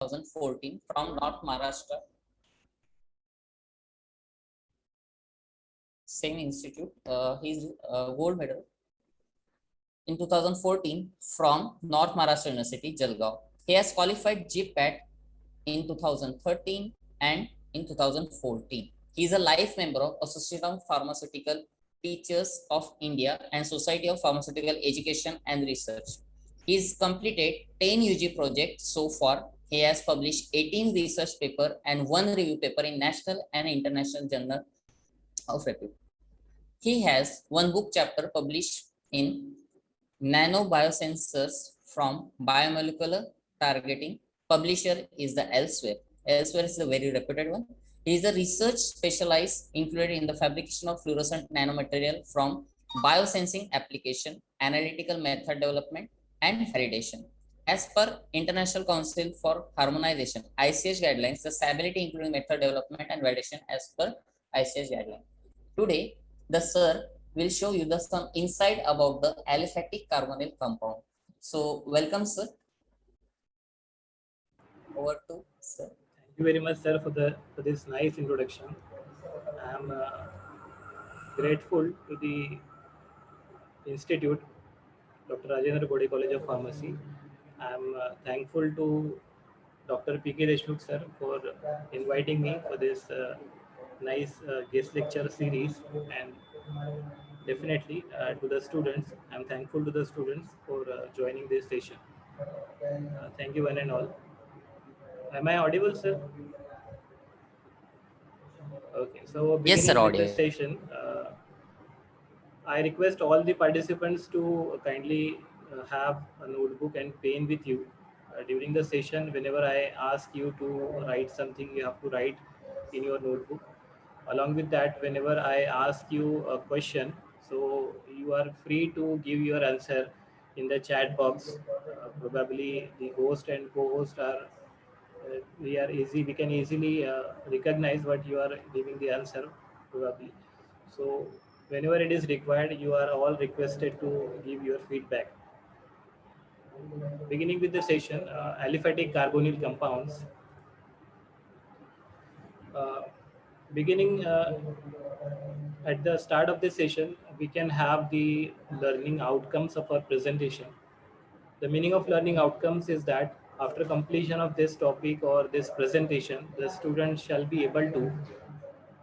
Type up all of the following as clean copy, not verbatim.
2014 from North Maharashtra, same institute. He's gold medal in 2014 from North Maharashtra University, Jalgaon. He has qualified GPAT in 2013 and in 2014. He is a life member of Association of Pharmaceutical Teachers of India and Society of Pharmaceutical Education and Research. He has completed 10 UG projects so far. He has published 18 research paper and 1 review paper in national and international journal of repute. He has one book chapter published in Nanobiosensors from Biomolecular Targeting. Publisher is the Elsewhere. Elsewhere is a very reputed one. He is a research specialized included in the fabrication of fluorescent nanomaterial from biosensing application, analytical method development, and validation. As per International Council for Harmonization, ICH guidelines, the stability including method development and validation as per ICH guideline. Today, the sir will show you the some insight about the aliphatic carbonyl compound. So welcome, sir. Over to sir. Thank you very much, sir, for this nice introduction. I am grateful to the institute, Dr. Rajendra Gode College of Pharmacy. I am thankful to Dr. P.K. Deshmukh, sir, for inviting me for this nice guest lecture series, and definitely to the students. I am thankful to the students for joining this session. Thank you, one and all. Am I audible, sir? Okay, so Yes, sir, beginning with the audio. session, I request all the participants to kindly have a notebook and pen with you. During the session, whenever I ask you to write something, you have to write in your notebook. Along with that, whenever I ask you a question, so you are free to give your answer in the chat box. Probably the host and co-host are we can easily recognize what you are giving the answer probably. So whenever it is required, you are all requested to give your feedback. Beginning with the session, aliphatic carbonyl compounds. Uh, beginning at the start of this session, we can have the learning outcomes of our presentation. The meaning of learning outcomes is that after completion of this topic or this presentation, the student shall be able to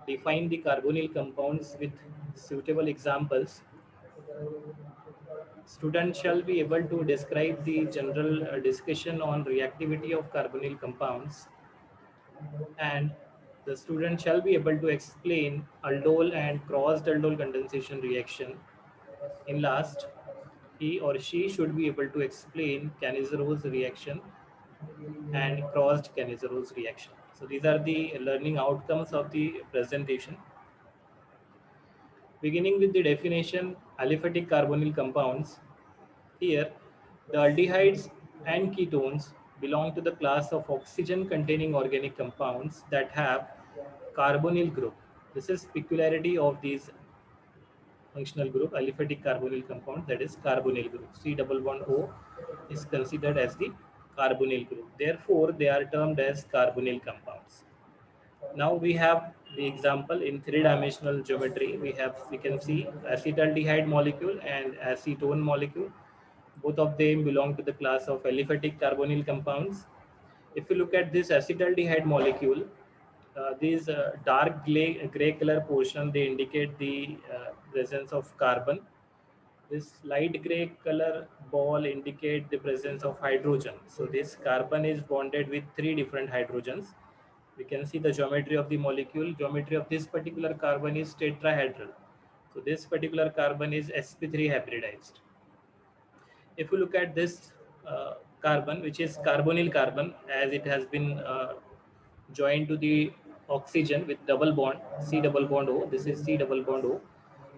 define the carbonyl compounds with suitable examples. Students shall be able to describe the general discussion on reactivity of carbonyl compounds, and the student shall be able to explain aldol and crossed aldol condensation reaction. In last, he or she should be able to explain Cannizzarose reaction and crossed Cannizzarose reaction. So these are the learning outcomes of the presentation. Beginning with the definition, aliphatic carbonyl compounds. Here, the aldehydes and ketones belong to the class of oxygen-containing organic compounds that have carbonyl group. This is peculiarity of these functional group, aliphatic carbonyl compound, that is carbonyl group. C double bond O is considered as the carbonyl group. Therefore, they are termed as carbonyl compounds. Now we have the example in three-dimensional geometry. We can see acetaldehyde molecule and acetone molecule. Both of them belong to the class of aliphatic carbonyl compounds. If you look at this acetaldehyde molecule, these dark gray color portion, they indicate the presence of carbon. This light gray color ball indicate the presence of hydrogen. So this carbon is bonded with 3 different hydrogens. We can see the geometry of the molecule. Geometry of this particular carbon is tetrahedral. So this particular carbon is sp3 hybridized. If you look at this carbon, which is carbonyl carbon, as it has been joined to the oxygen with double bond, C double bond O, this is C double bond O.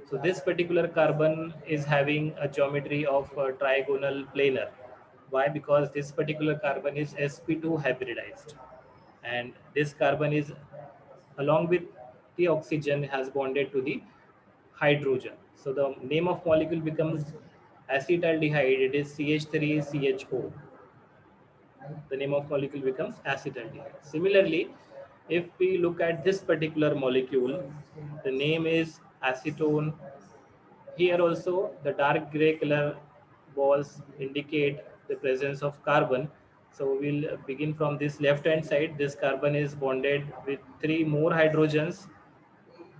So this particular carbon is having a geometry of trigonal planar. Why? Because this particular carbon is sp2 hybridized, and this carbon is along with the oxygen has bonded to the hydrogen. So the name of molecule becomes acetaldehyde. It is CH3CHO. the name of molecule becomes acetaldehyde. Similarly, if we look at this particular molecule, the name is acetone. Here also the dark gray color balls indicate the presence of carbon. So we'll begin from this left hand side. This carbon is bonded with three more hydrogens.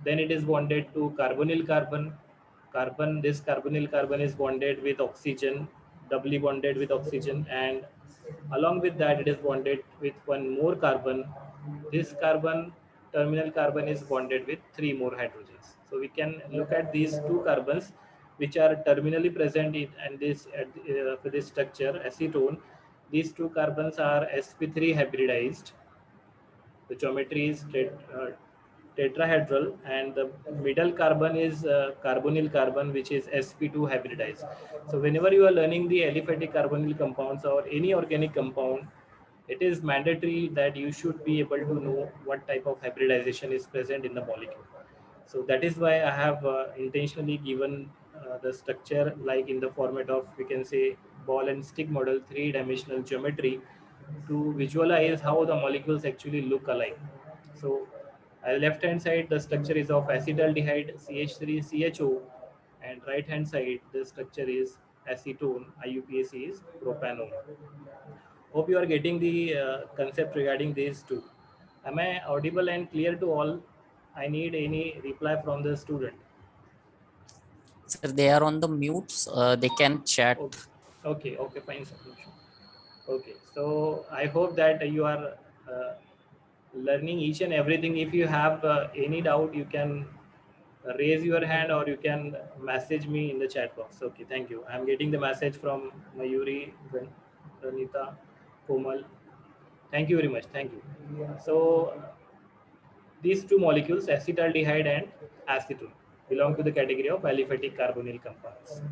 Then it is bonded to carbonyl carbon. This carbonyl carbon is bonded with oxygen, doubly bonded with oxygen, and along with that it is bonded with one more carbon. This terminal carbon is bonded with three more hydrogens. So we can look at these two carbons which are terminally present in this for this structure acetone. These two carbons are sp3 hybridized. The geometry is tetrahedral, and the middle carbon is carbonyl carbon, which is sp2 hybridized. So whenever you are learning the aliphatic carbonyl compounds or any organic compound, it is mandatory that you should be able to know what type of hybridization is present in the molecule. So that is why I have intentionally given the structure like in the format of, we can say, ball and stick model, three-dimensional geometry, to visualize how the molecules actually look alike. So left hand side the structure is of acetaldehyde CH3CHO, and right hand side the structure is acetone, IUPAC is propanone. Hope you are getting the concept regarding these two. Am I audible and clear to all? I need any reply from the student. Sir, they are on the mutes. They can chat. Okay, okay, fine, sir. No issue. Okay, so I hope that you are uh, learning each and everything. If you have any doubt, you can raise your hand or you can message me in the chat box. Okay, thank you. I'm getting the message from Mayuri, Ranita, Komal. Thank you very much. Thank you. So these two molecules, acetaldehyde and acetone, belong to the category of aliphatic carbonyl compounds.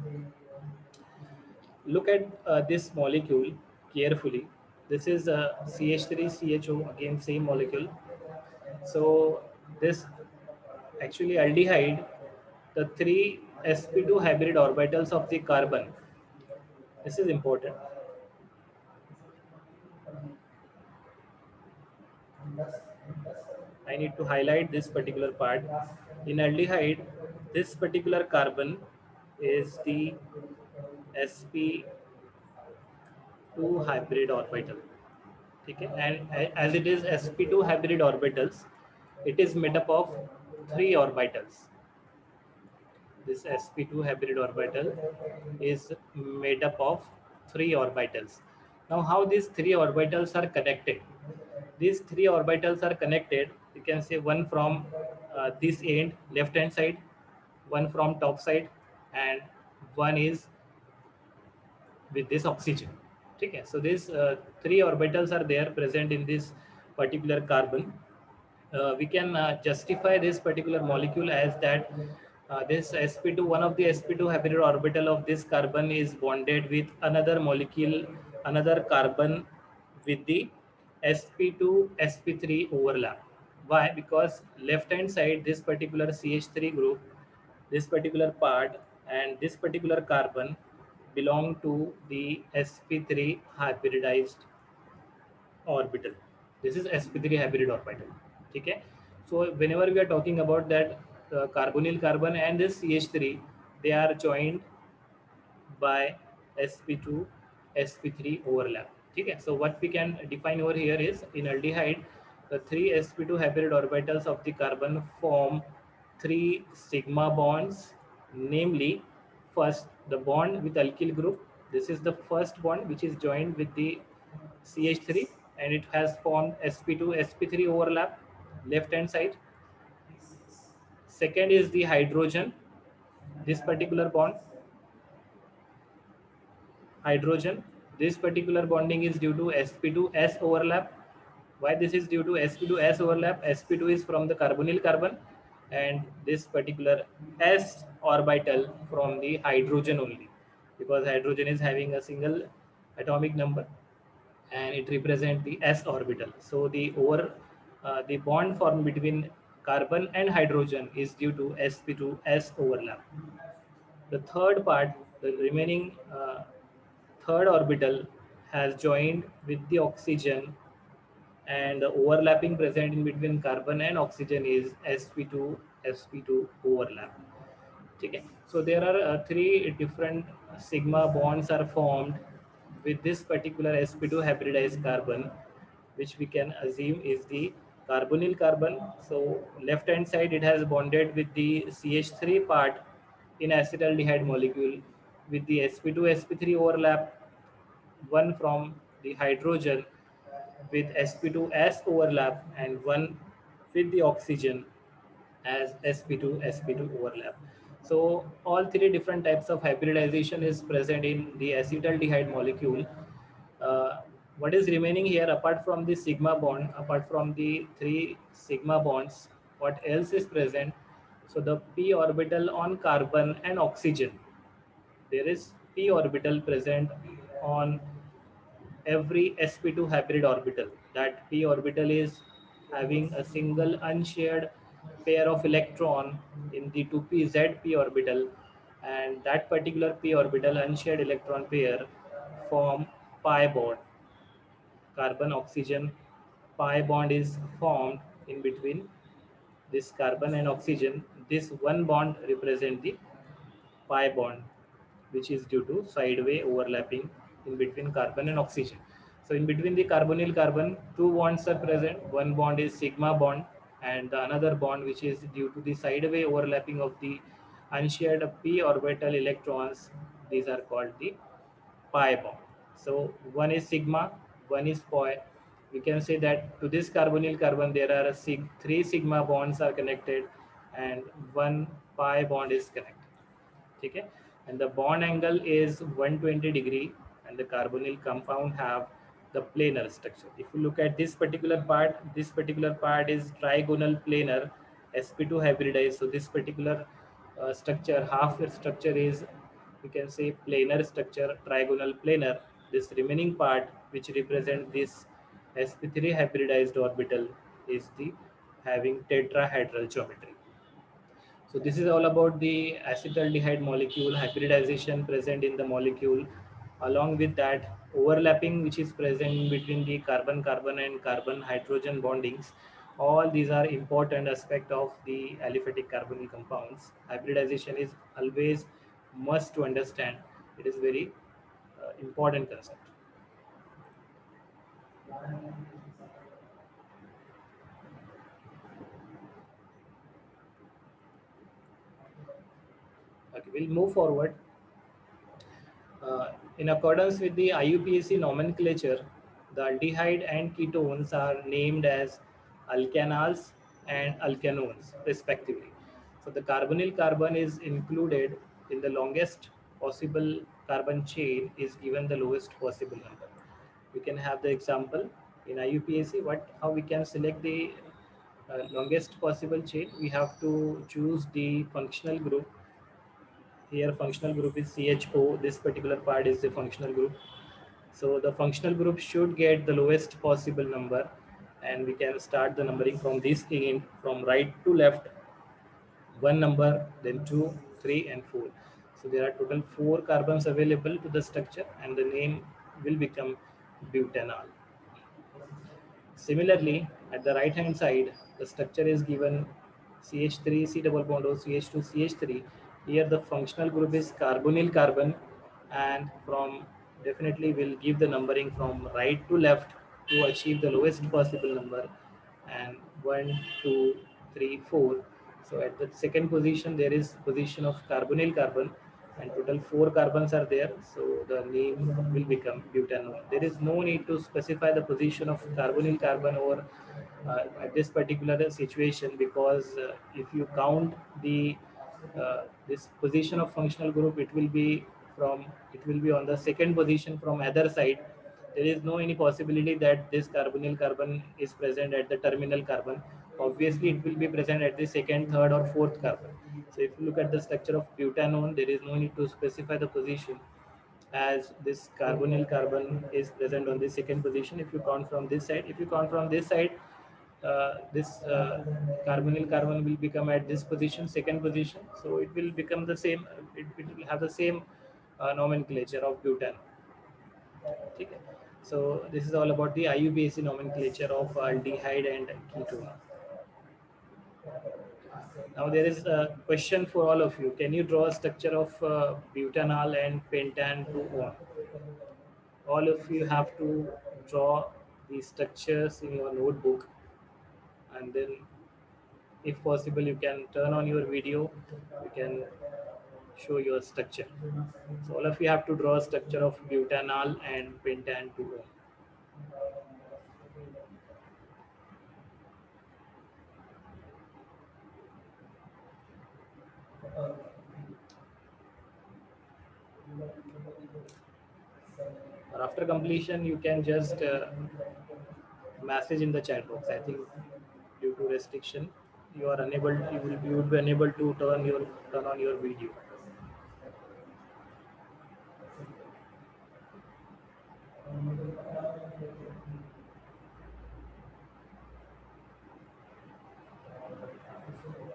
Look at this molecule carefully. This is CH3CHO, again same molecule. So this actually aldehyde, the three sp2 hybrid orbitals of the carbon. This is important. I need to highlight this particular part. In aldehyde, this particular carbon is the sp2 hybrid orbital. Okay? And as it is sp2 hybrid orbitals, it is made up of three orbitals. This sp2 hybrid orbital is made up of three orbitals. Now, how these three orbitals are connected? These three orbitals are connected. You can say one from this end, left hand side, one from top side, and one is with this oxygen. Okay, so these three orbitals are there present in this particular carbon. We can justify this particular molecule as that this sp2, one of the sp2 hybrid orbital of this carbon is bonded with another molecule, another carbon with the sp2 sp3 overlap. Why? Because left hand side, this particular CH3 group, this particular part, and this particular carbon belong to the sp3 hybridized orbital. This is sp3 hybrid orbital. Okay. So whenever we are talking about that carbonyl carbon and this CH3, they are joined by sp2 sp3 overlap. Okay. So what we can define over here is, in aldehyde, the three sp2 hybrid orbitals of the carbon form three sigma bonds, namely, first the bond with alkyl group. This is the first bond which is joined with the CH3, and it has formed sp2 sp3 overlap, left hand side. Second is the hydrogen, this particular bond, hydrogen. This particular bonding is due to sp2s overlap. Why this is due to sp2s overlap? Sp2 is from the carbonyl carbon, and this particular s orbital from the hydrogen only, because hydrogen is having a single atomic number and it represents the s orbital. So the bond formed between carbon and hydrogen is due to sp2s overlap. The third part, the remaining third orbital, has joined with the oxygen, and the overlapping present in between carbon and oxygen is sp2 overlap. Okay. So there are three different sigma bonds are formed with this particular sp2 hybridized carbon, which we can assume is the carbonyl carbon. So left hand side it has bonded with the CH3 part in acetaldehyde molecule with the sp2 sp3 overlap, one from the hydrogen with sp2s overlap, and one with the oxygen as sp2 overlap. So all three different types of hybridization is present in the acetaldehyde molecule. uh, what is remaining here apart from the sigma bond, apart from the three sigma bonds, what else is present? So the p orbital on carbon and oxygen, there is p orbital present on every sp2 hybrid orbital. That p orbital is having a single unshared pair of electron in the 2p p orbital, and that particular p orbital unshared electron pair form pi bond. Carbon oxygen pi bond is formed in between this carbon and oxygen. This one bond represent the pi bond, which is due to sideway overlapping in between carbon and oxygen. So in between the carbonyl carbon, two bonds are present. One bond is sigma bond, and the another bond which is due to the sideway overlapping of the unshared p orbital electrons. These are called the pi bond. So one is sigma, one is pi. We can say that to this carbonyl carbon there are three sigma bonds are connected, and one pi bond is connected. Okay, and the bond angle is 120 degree, and the carbonyl compound have the planar structure. If you look at this particular part is trigonal planar sp2 hybridized. So this particular structure, half the structure is, we can say, planar structure, trigonal planar. This remaining part which represent this sp3 hybridized orbital is the having tetrahedral geometry. So this is all about the acetaldehyde molecule hybridization present in the molecule. Along with that, overlapping which is present between the carbon-carbon and carbon-hydrogen bondings. All these are important aspect of the aliphatic carbonyl compounds. Hybridization is always must to understand. It is very important concept. Okay, we'll move forward. In accordance with the IUPAC nomenclature, the aldehyde and ketones are named as alkanals and alkanones, respectively. So the carbonyl carbon is included in the longest possible carbon chain is given the lowest possible number. We can have the example in IUPAC. How we can select the longest possible chain? We have to choose the functional group. Here functional group is CHO. This particular part is the functional group. So the functional group should get the lowest possible number, and we can start the numbering from this again, from right to left. One number, then two, three, and four. So there are total 4 carbons available to the structure, and the name will become butanol. Similarly, at the right hand side, the structure is given CH3, C double bond O, CH2, CH3. Here the functional group is carbonyl carbon, and from definitely will give the numbering from right to left to achieve the lowest possible number, and 1, 2, 3, 4. So at the second position there is position of carbonyl carbon, and total 4 carbons are there, so the name will become butanol. There is no need to specify the position of carbonyl carbon or at this particular situation, because if you count the this position of functional group, it will be on the second position from other side. There is no any possibility that this carbonyl carbon is present at the terminal carbon. Obviously it will be present at the second, third, or fourth carbon. So if you look at the structure of butanone, there is no need to specify the position, as this carbonyl carbon is present on the second position. If you count from this side, this carbonyl carbon will become at this position, second position. So it will become the same. It will have the same nomenclature of butanol. ठीक है. So this is all about the IUPAC nomenclature of aldehyde and ketone. Now there is a question for all of you. Can you draw a structure of butanol and pentan 2-one? All of you have to draw the structures in your notebook, and then if possible you can turn on your video, you can show your structure. So all of you have to draw a structure of butanol and pentan 2-one. Or after completion you can just message in the chat box. I think due to restriction you are unable, you would be unable to turn on your video.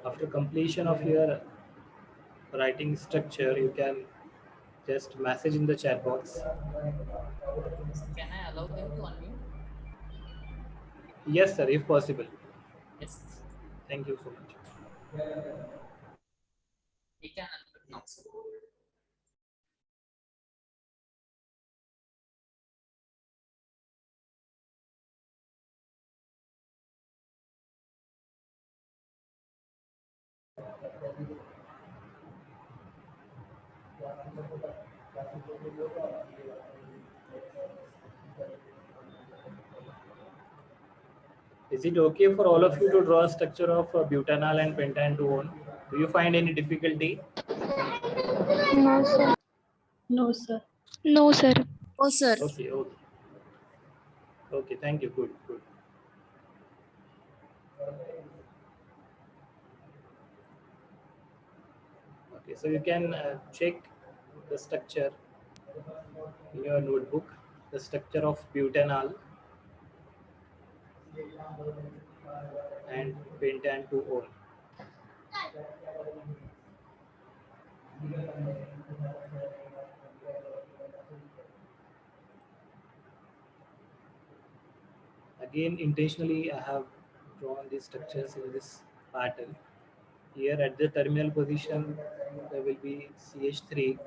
After completion of your writing structure you can just message in the chat box. Can I allow them to unmute? Yes sir, if possible. Yes. Thank you so much. We can unmute now. Is it okay for all of you to draw a structure of butanol and pentan 2-one? Do you find any difficulty? No, sir. No, sir. No, sir. Oh, sir. Okay, okay. Okay, thank you. Good, good. Okay, so you can check the structure in your notebook, the structure of butanol and pentan 2-one. Again, intentionally I have drawn these structures in this pattern. Here at the terminal position there will be CH3,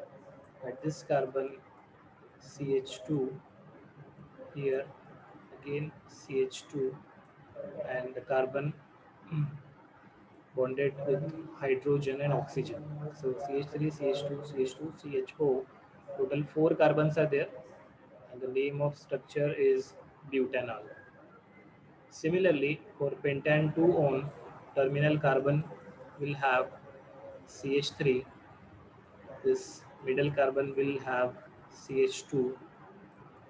at this carbon CH2, here again CH2, and the carbon bonded with hydrogen and oxygen. So CH3, CH2, CH2, CHO, total 4 carbons are there, and the name of structure is butanol. Similarly, for pentan 2-one, terminal carbon will have CH3, this middle carbon will have CH2,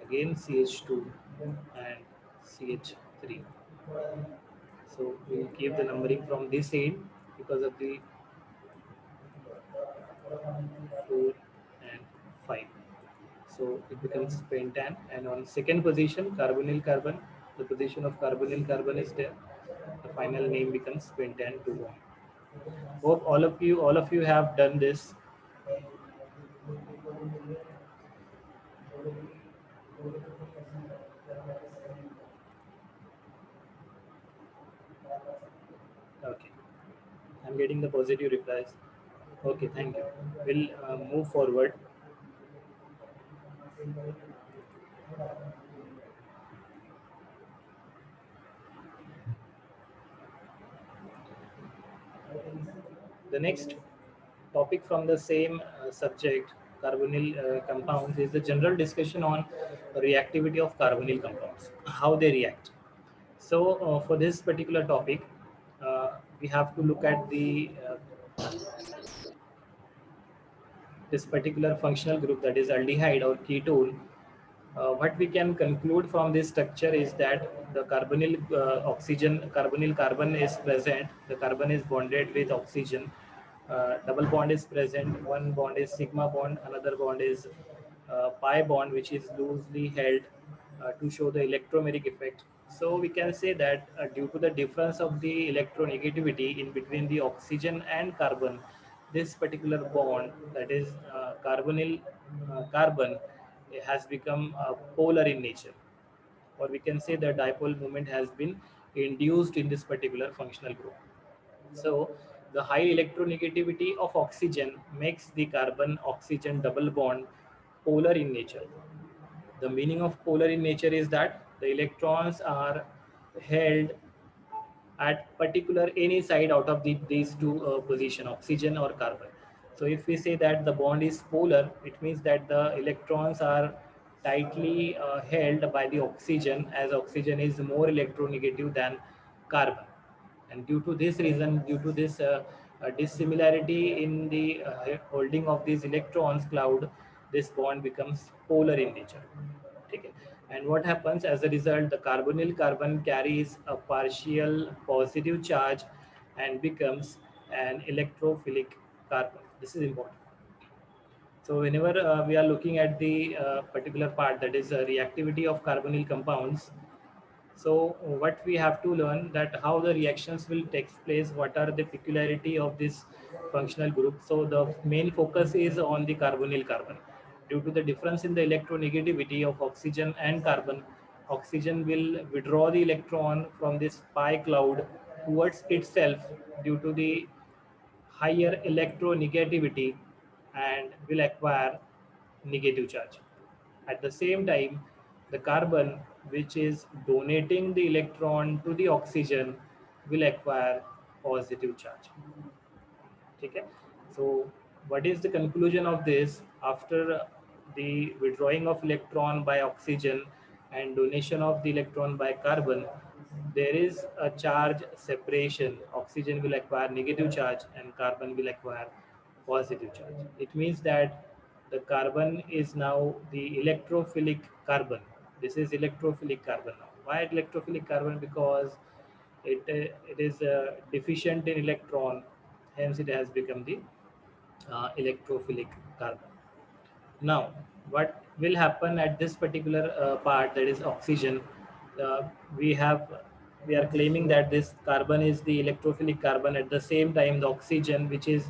again CH2 and CH3. So we'll keep the numbering from this end because of the 4 and 5. So it becomes pentan, and on second position carbonyl carbon, the position of carbonyl carbon is there. The final name becomes pentan 2-one. Hope all of you have done this. Okay, I'm getting the positive replies. Okay, thank you. We'll move forward. The next topic from the same subject, carbonyl compounds, is the general discussion on reactivity of carbonyl compounds, how they react. So for this particular topic, we have to look at the this particular functional group, that is aldehyde or ketone. What we can conclude from this structure is that the carbonyl carbonyl carbon is present. The carbon is bonded with oxygen. Double bond is present. One bond is sigma bond. Another bond is pi bond, which is loosely held to show the electromeric effect. So we can say that due to the difference of the electronegativity in between the oxygen and carbon, this particular bond, that is carbonyl carbon, it has become polar in nature, or we can say the dipole moment has been induced in this particular functional group. So the high electronegativity of oxygen makes the carbon oxygen double bond polar in nature. The meaning of polar in nature is that the electrons are held at particular any side out of these two position, oxygen or carbon. So if we say that the bond is polar, it means that the electrons are tightly held by the oxygen, as oxygen is more electronegative than carbon. And due to this reason, due to this dissimilarity in the holding of these electrons cloud, this bond becomes polar in nature. Okay. And what happens as a result, the carbonyl carbon carries a partial positive charge and becomes an electrophilic carbon. This is important. So whenever we are looking at the particular part, that is reactivity of carbonyl compounds, so what we have to learn, that how the reactions will take place, what are the peculiarity of this functional group. So the main focus is on the carbonyl carbon. Due to the difference in the electronegativity of oxygen and carbon, oxygen will withdraw the electron from this pi cloud towards itself due to the higher electronegativity, and will acquire negative charge. At the same time, the carbon, which is donating the electron to the oxygen, will acquire positive charge. Okay? So what is the conclusion of this? After the withdrawing of electron by oxygen and donation of the electron by carbon, there is a charge separation. Oxygen will acquire negative charge and carbon will acquire positive charge. It means that the carbon is now the electrophilic carbon. This is electrophilic carbon now. Why electrophilic carbon? Because it is deficient in electron, hence it has become the electrophilic carbon. Now, what will happen at this particular part, that is oxygen? Uh, we have we are claiming that this carbon is the electrophilic carbon. At the same time, the oxygen, which is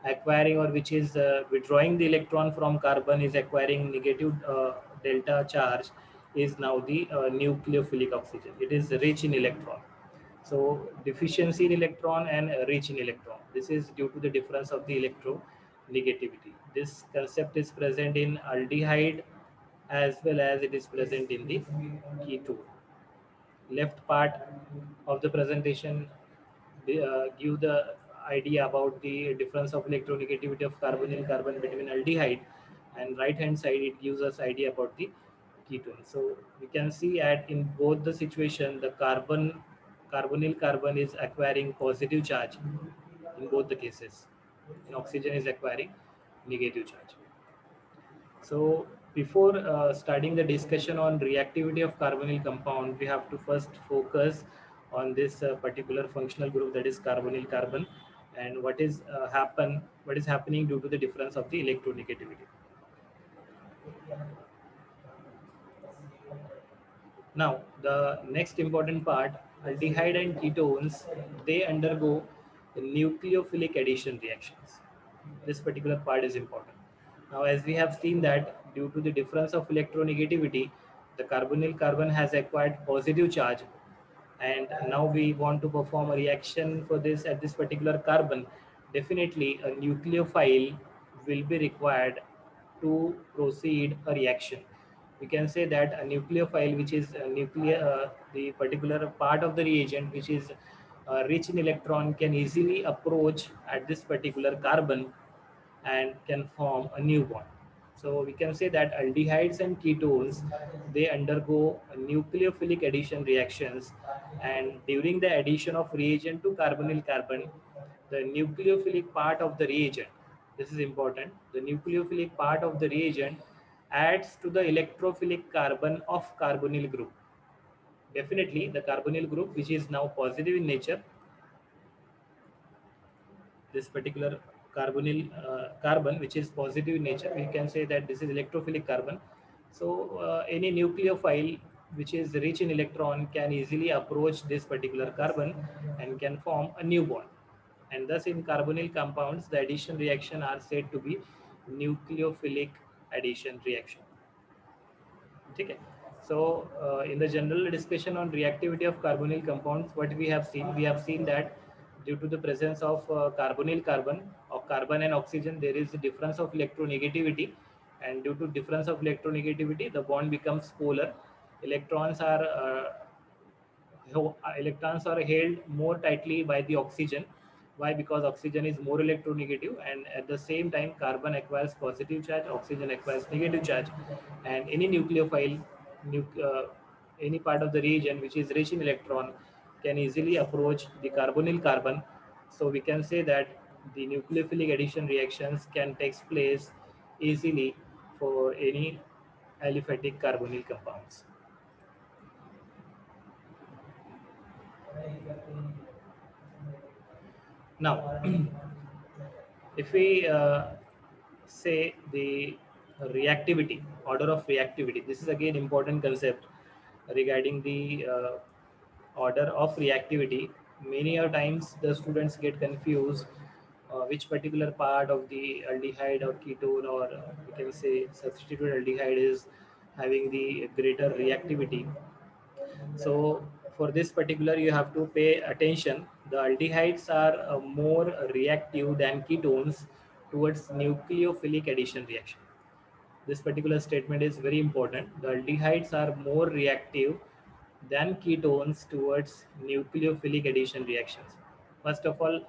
acquiring or which is withdrawing the electron from carbon, is acquiring negative delta charge, is now the nucleophilic oxygen. It is rich in electron. So deficiency in electron and rich in electron. This is due to the difference of the electronegativity. This concept is present in aldehyde as well as it is present in the ketone. Left part of the presentation give the idea about the difference of electronegativity of carbonyl carbon between aldehyde, and right hand side it gives us idea about the ketone. So we can see at in both the situation, the carbonyl carbon is acquiring positive charge in both the cases, and oxygen is acquiring negative charge. So before starting the discussion on reactivity of carbonyl compound, we have to first focus on this particular functional group, that is carbonyl carbon, and what is happening due to the difference of the electronegativity. Now, the next important part, aldehyde and ketones, they undergo nucleophilic addition reactions. This particular part is important. Now, as we have seen that due to the difference of electronegativity, the carbonyl carbon has acquired positive charge, and now we want to perform a reaction for this at this particular carbon. Definitely a nucleophile will be required to proceed a reaction. We can say that a nucleophile, which is a the particular part of the reagent which is rich in electron, can easily approach at this particular carbon and can form a new bond. So we can say that aldehydes and ketones, they undergo nucleophilic addition reactions, and during the addition of reagent to carbonyl carbon, the nucleophilic part of the reagent, this is important, the nucleophilic part of the reagent adds to the electrophilic carbon of carbonyl group. Definitely the carbonyl group, which is now positive in nature, this particular carbonyl carbon, which is positive in nature, we can say that this is electrophilic carbon. So any nucleophile which is rich in electron can easily approach this particular carbon and can form a new bond, and thus in carbonyl compounds the addition reaction are said to be nucleophilic addition reaction. Okay. So in the general discussion on reactivity of carbonyl compounds, what we have seen that due to the presence of carbonyl carbon or carbon and oxygen, there is a difference of electronegativity, and due to difference of electronegativity, the bond becomes polar. Electrons are electrons are held more tightly by the oxygen. Why? Because oxygen is more electronegative, and at the same time carbon acquires positive charge, oxygen acquires negative charge, and any nucleophile any part of the region which is rich in electron can easily approach the carbonyl carbon. So we can say that the nucleophilic addition reactions can take place easily for any aliphatic carbonyl compounds. Now, if we say the reactivity, order of reactivity, this is again important concept regarding the order of reactivity. Many a times the students get confused which particular part of the aldehyde or ketone or we can say substituted aldehyde is having the greater reactivity. So for this particular, you have to pay attention. The aldehydes are more reactive than ketones towards nucleophilic addition reaction. This particular statement is very important. The aldehydes are more reactive than ketones towards nucleophilic addition reactions. First of all,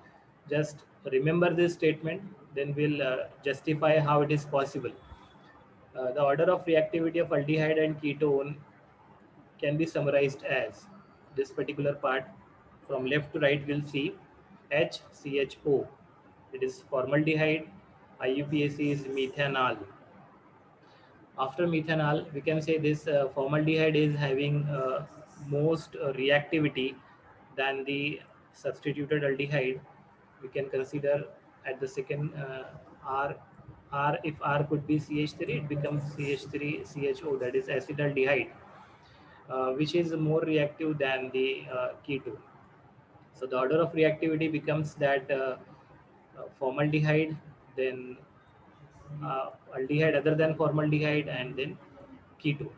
just remember this statement, then we'll justify how it is possible. The order of reactivity of aldehyde and ketone can be summarized as this particular part. From left to right we'll see HCHO, it is formaldehyde. IUPAC is methanol. After methanol we can say this formaldehyde is having most reactivity than the substituted aldehyde. We can consider at the second R. R, if R could be CH3, it becomes CH3CHO, that is acetaldehyde, which is more reactive than the ketone. So the order of reactivity becomes that formaldehyde, then aldehyde other than formaldehyde, and then ketone.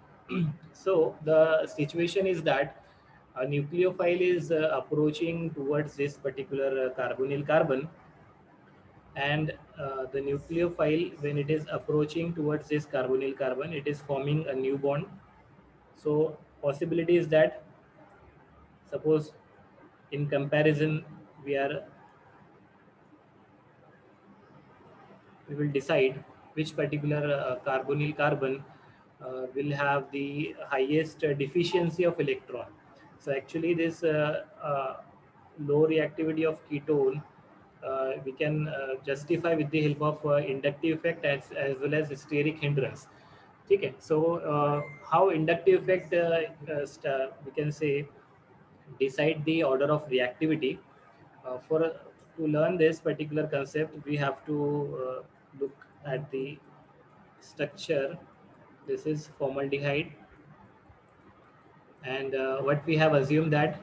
So the situation is that a nucleophile is approaching towards this particular carbonyl carbon, and the nucleophile, when it is approaching towards this carbonyl carbon, it is forming a new bond. So possibility is that, suppose in comparison, we are we will decide which particular carbonyl carbon will have the highest deficiency of electron. So actually this low reactivity of ketone we can justify with the help of inductive effect as well as steric hindrance. Okay, so how inductive effect we can say decide the order of reactivity. For to learn this particular concept, we have to look at the structure. This is formaldehyde, and what we have assumed that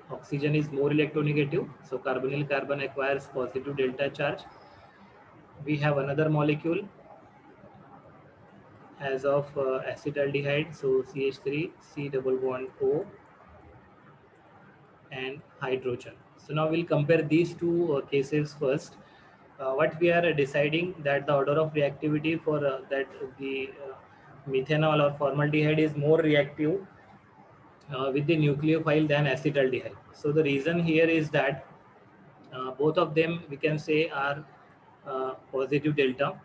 oxygen is more electronegative, so carbonyl carbon acquires positive delta charge. We have another molecule as of acetaldehyde, so CH3 C double bond O and hydrogen. So now we'll compare these two cases first. What we are deciding that the order of reactivity for that the methanol or formaldehyde is more reactive with the nucleophile than acetaldehyde. So the reason here is that both of them we can say are positive delta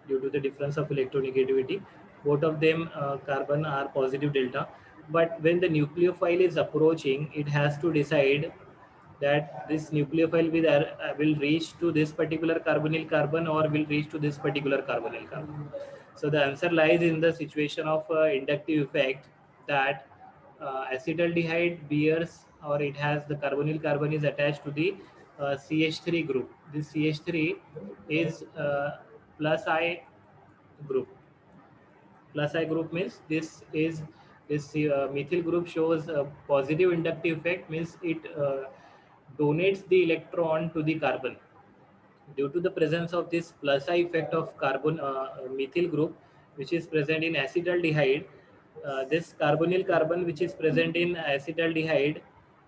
due to the difference of electronegativity. Both of them carbon are positive delta, but when the nucleophile is approaching, it has to decide that this nucleophile will reach to this particular carbonyl carbon or will reach to this particular carbonyl carbon. So the answer lies in the situation of inductive effect, that acetaldehyde bears, or it has the carbonyl carbon is attached to the CH3 group. This CH3 is plus I group. Plus I group means this methyl group shows a positive inductive effect, means it donates the electron to the carbon. Due to the presence of this plus I effect of carbon methyl group, which is present in acetaldehyde, this carbonyl carbon which is present in acetaldehyde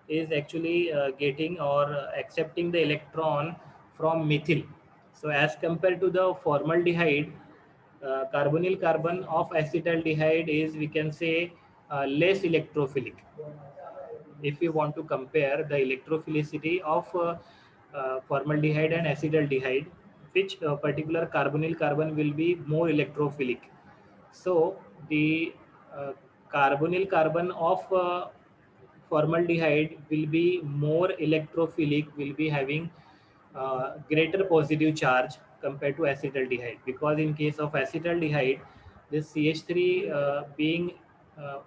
is actually getting or accepting the electron from methyl. So as compared to the formaldehyde, carbonyl carbon of acetaldehyde is, we can say, less electrophilic. If we want to compare the electrophilicity of formaldehyde and acetaldehyde, which particular carbonyl carbon will be more electrophilic. So the uh, carbonyl carbon of formaldehyde will be more electrophilic, will be having greater positive charge compared to acetaldehyde, because in case of acetaldehyde, this CH3 being uh,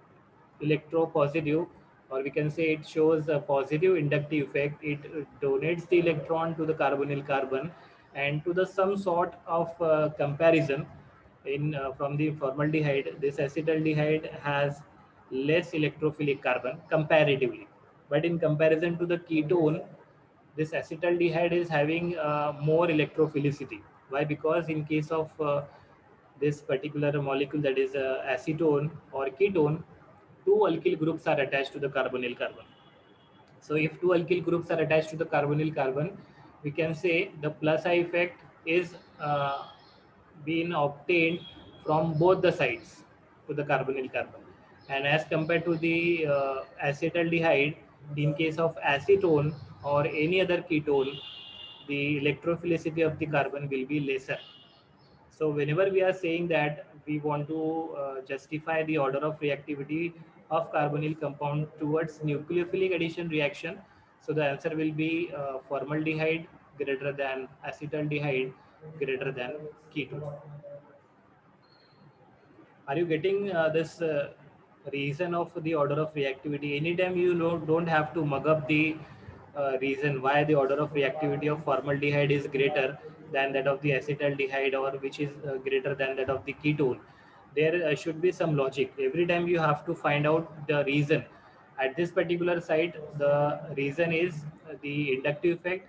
electropositive, or we can say it shows a positive inductive effect. It donates the electron to the carbonyl carbon, and to the some sort of comparison in from the formaldehyde, this acetaldehyde has less electrophilic carbon comparatively. But in comparison to the ketone, this acetaldehyde is having more electrophilicity. Why? Because in case of this particular molecule, that is acetone or ketone, two alkyl groups are attached to the carbonyl carbon. So if two alkyl groups are attached to the carbonyl carbon, we can say the plus I effect is being obtained from both the sides to the carbonyl carbon. And as compared to the acetaldehyde, in case of acetone or any other ketone, the electrophilicity of the carbon will be lesser. So whenever we are saying that we want to justify the order of reactivity of carbonyl compound towards nucleophilic addition reaction, so the answer will be formaldehyde greater than acetaldehyde greater than ketone. Are you getting this reason of the order of reactivity? Anytime you know, don't have to mug up the reason why the order of reactivity of formaldehyde is greater than that of the acetaldehyde, or which is greater than that of the ketone. There should be some logic. Every time you have to find out the reason. At this particular site, the reason is the inductive effect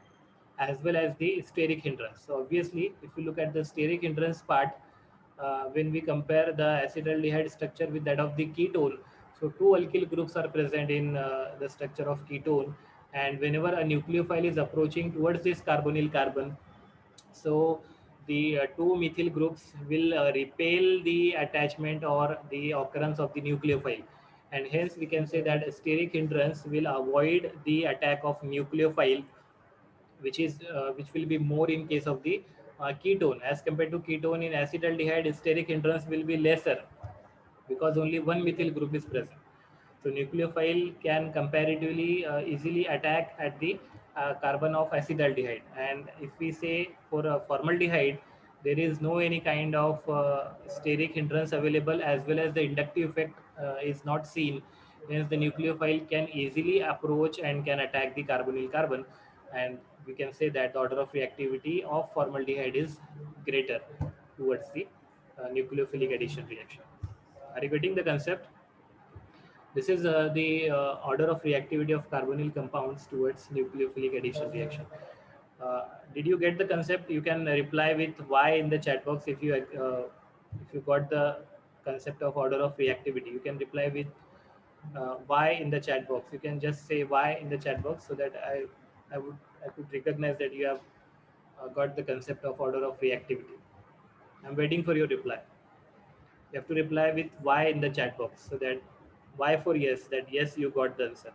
as well as the steric hindrance. So obviously, if you look at the steric hindrance part, when we compare the acetaldehyde structure with that of the ketone, so two alkyl groups are present in the structure of ketone, and whenever a nucleophile is approaching towards this carbonyl carbon, so the two methyl groups will repel the attachment or the occurrence of the nucleophile, and hence we can say that steric hindrance will avoid the attack of nucleophile, which will be more in case of the ketone. As compared to ketone, in acetaldehyde, steric hindrance will be lesser because only one methyl group is present. So nucleophile can comparatively easily attack at the carbon of acetaldehyde. And if we say for formaldehyde, there is no any kind of steric hindrance available, as well as the inductive effect is not seen. Hence the nucleophile can easily approach and can attack the carbonyl carbon. And we can say that the order of reactivity of formaldehyde is greater towards the nucleophilic addition reaction. Are you getting the concept? This is the order of reactivity of carbonyl compounds towards nucleophilic addition reaction. Did you get the concept? You can reply with Y in the chat box if you got the concept of order of reactivity. You can reply with Y in the chat box. You can just say Y in the chat box, so that I could recognize that you have got the concept of order of reactivity. I'm waiting for your reply. You have to reply with Y in the chat box, so that Y for yes, that yes, you got the answer,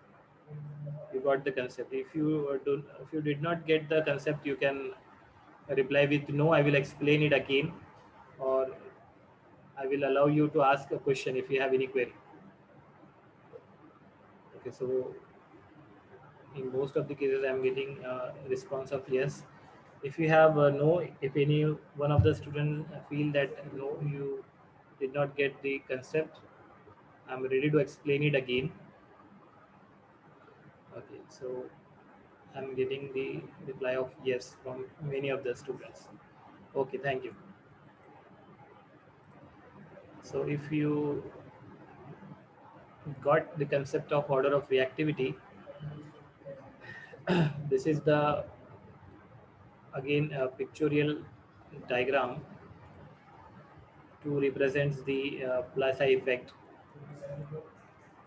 you got the concept. If you if you did not get the concept, you can reply with no, I will explain it again, or I will allow you to ask a question if you have any query. Okay, so in most of the cases I'm getting response of yes. If you have no, if any one of the students feel that no, you did not get the concept, I'm ready to explain it again. Okay, so I'm getting the reply of yes from many of the students. Okay, thank you. So if you got the concept of order of reactivity, this is the again a pictorial diagram to represent the plus I effect.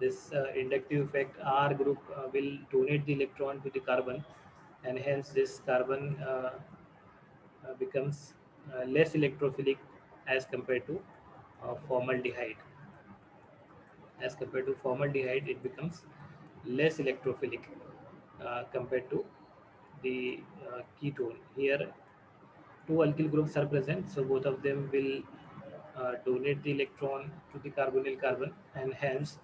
This inductive effect R group will donate the electron to the carbon, and hence this carbon becomes less electrophilic as compared to formaldehyde. As compared to formaldehyde, it becomes less electrophilic compared to the ketone. Here, two alkyl groups are present, so both of them will donate the electron to the carbonyl carbon, and hence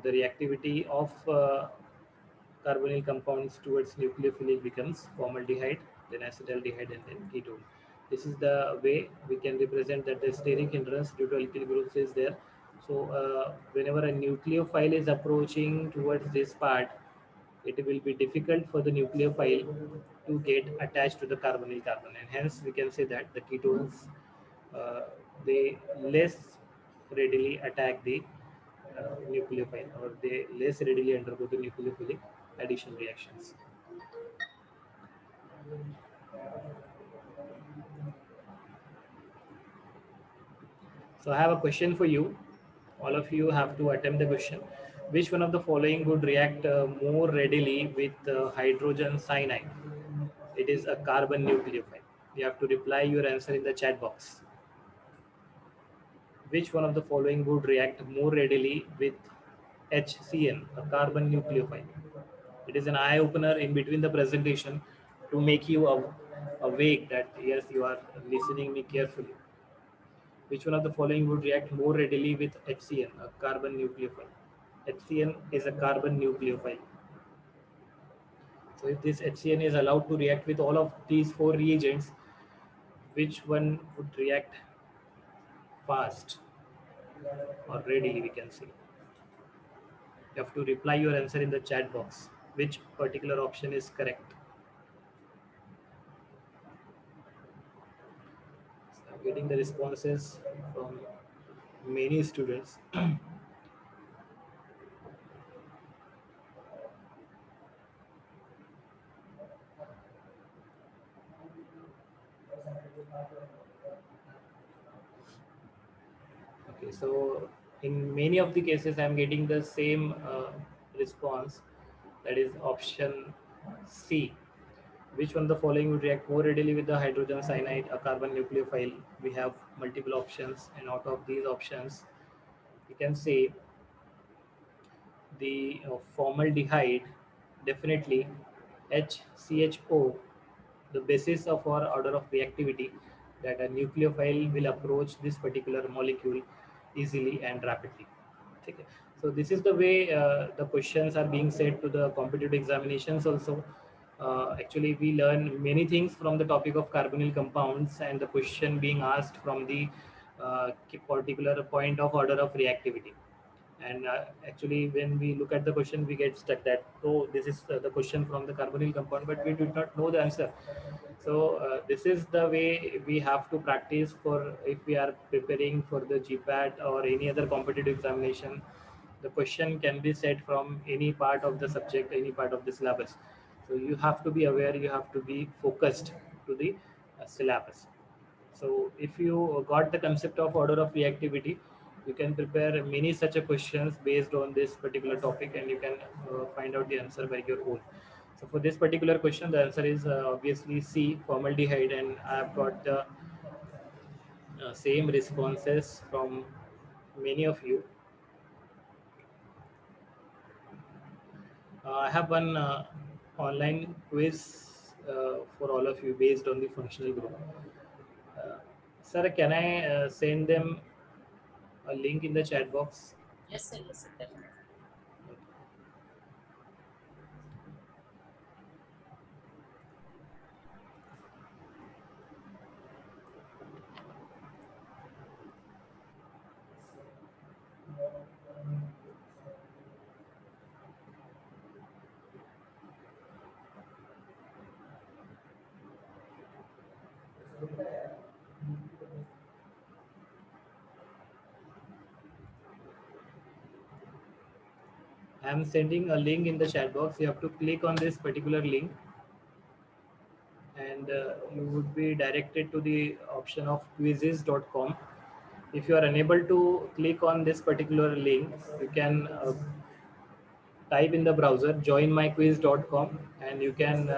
the reactivity of carbonyl compounds towards nucleophilic becomes formaldehyde, then acetaldehyde, and then ketone. This is the way we can represent that the steric hindrance due to alkyl groups is there. So whenever a nucleophile is approaching towards this part, it will be difficult for the nucleophile to get attached to the carbonyl carbon, and hence we can say that the ketones uh, they less readily attack the nucleophile, or they less readily undergo the nucleophilic addition reactions. So I have a question for you. All of you have to attempt the question. Which one of the following would react more readily with hydrogen cyanide? It is a carbon nucleophile. You have to reply your answer in the chat box. Which one of the following would react more readily with HCN, a carbon nucleophile? It is an eye opener in between the presentation to make you awake that yes, you are listening me carefully. Which one of the following would react more readily with HCN, a carbon nucleophile? HCN is a carbon nucleophile. So if this HCN is allowed to react with all of these four reagents, which one would react fast or readily, we can say? You have to reply your answer in the chat box. Which particular option is correct? So I'm getting the responses from many students. Okay, so in many of the cases, I'm getting the same response, that is option C. Which one of the following would react more readily with the hydrogen cyanide, a carbon nucleophile? We have multiple options, and out of these options, we can say the formaldehyde, definitely HCHO, the basis of our order of reactivity, that a nucleophile will approach this particular molecule easily and rapidly. Okay. So this is the way the questions are being set to the competitive examinations also. Actually, we learn many things from the topic of carbonyl compounds, and the question being asked from the particular point of order of reactivity. And actually, when we look at the question, we get stuck that, oh, this is the question from the carbonyl compound, but we did not know the answer. So this is the way we have to practice for if we are preparing for the GPAT or any other competitive examination. The question can be set from any part of the subject, any part of the syllabus. So you have to be aware, you have to be focused to the syllabus. So if you got the concept of order of reactivity, you can prepare many such a questions based on this particular topic, and you can find out the answer by your own. So for this particular question, the answer is obviously C, formaldehyde, and I've got the same responses from many of you. I have one online quiz for all of you based on the functional group. Uh, Sir, can I send them a link in the chat box? Yes, sir, definitely. I'm sending a link in the chat box. You have to click on this particular link, and you would be directed to the option of quizzes.com. If you are unable to click on this particular link, you can type in the browser joinmyquiz.com and you can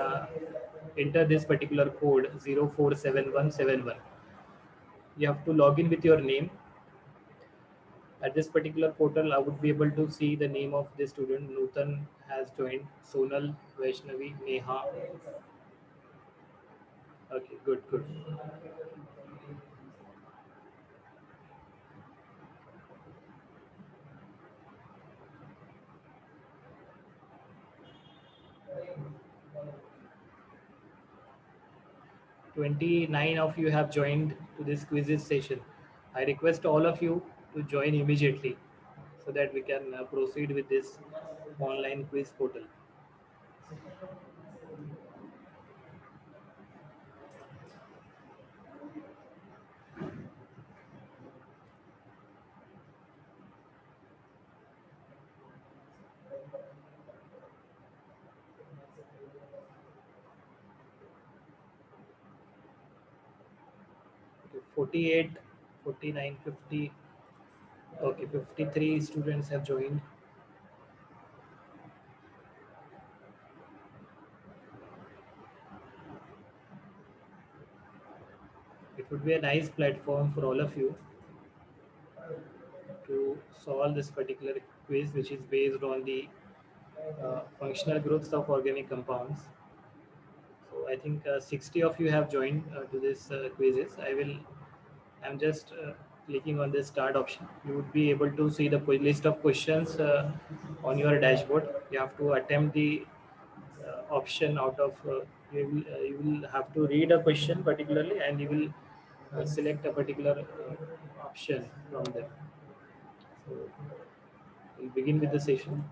enter this particular code 047171. You have to log in with your name. At this particular portal, I would be able to see the name of the student. Nutan has joined, Sonal, Vaishnavi, Neha. Okay, good, good. "29 of you have joined to this quizzes session. I request all of you to join immediately so that we can proceed with this online quiz portal. Okay, 48, 49, 50. Okay, 53 students have joined. It would be a nice platform for all of you to solve this particular quiz, which is based on the functional groups of organic compounds. So I think 60 of you have joined to this quizzes. I'm just clicking on the start option. You would be able to see the list of questions on your dashboard. You have to attempt the option out of, you will have to read a question particularly and you will select a particular option from them. So we'll begin with the session.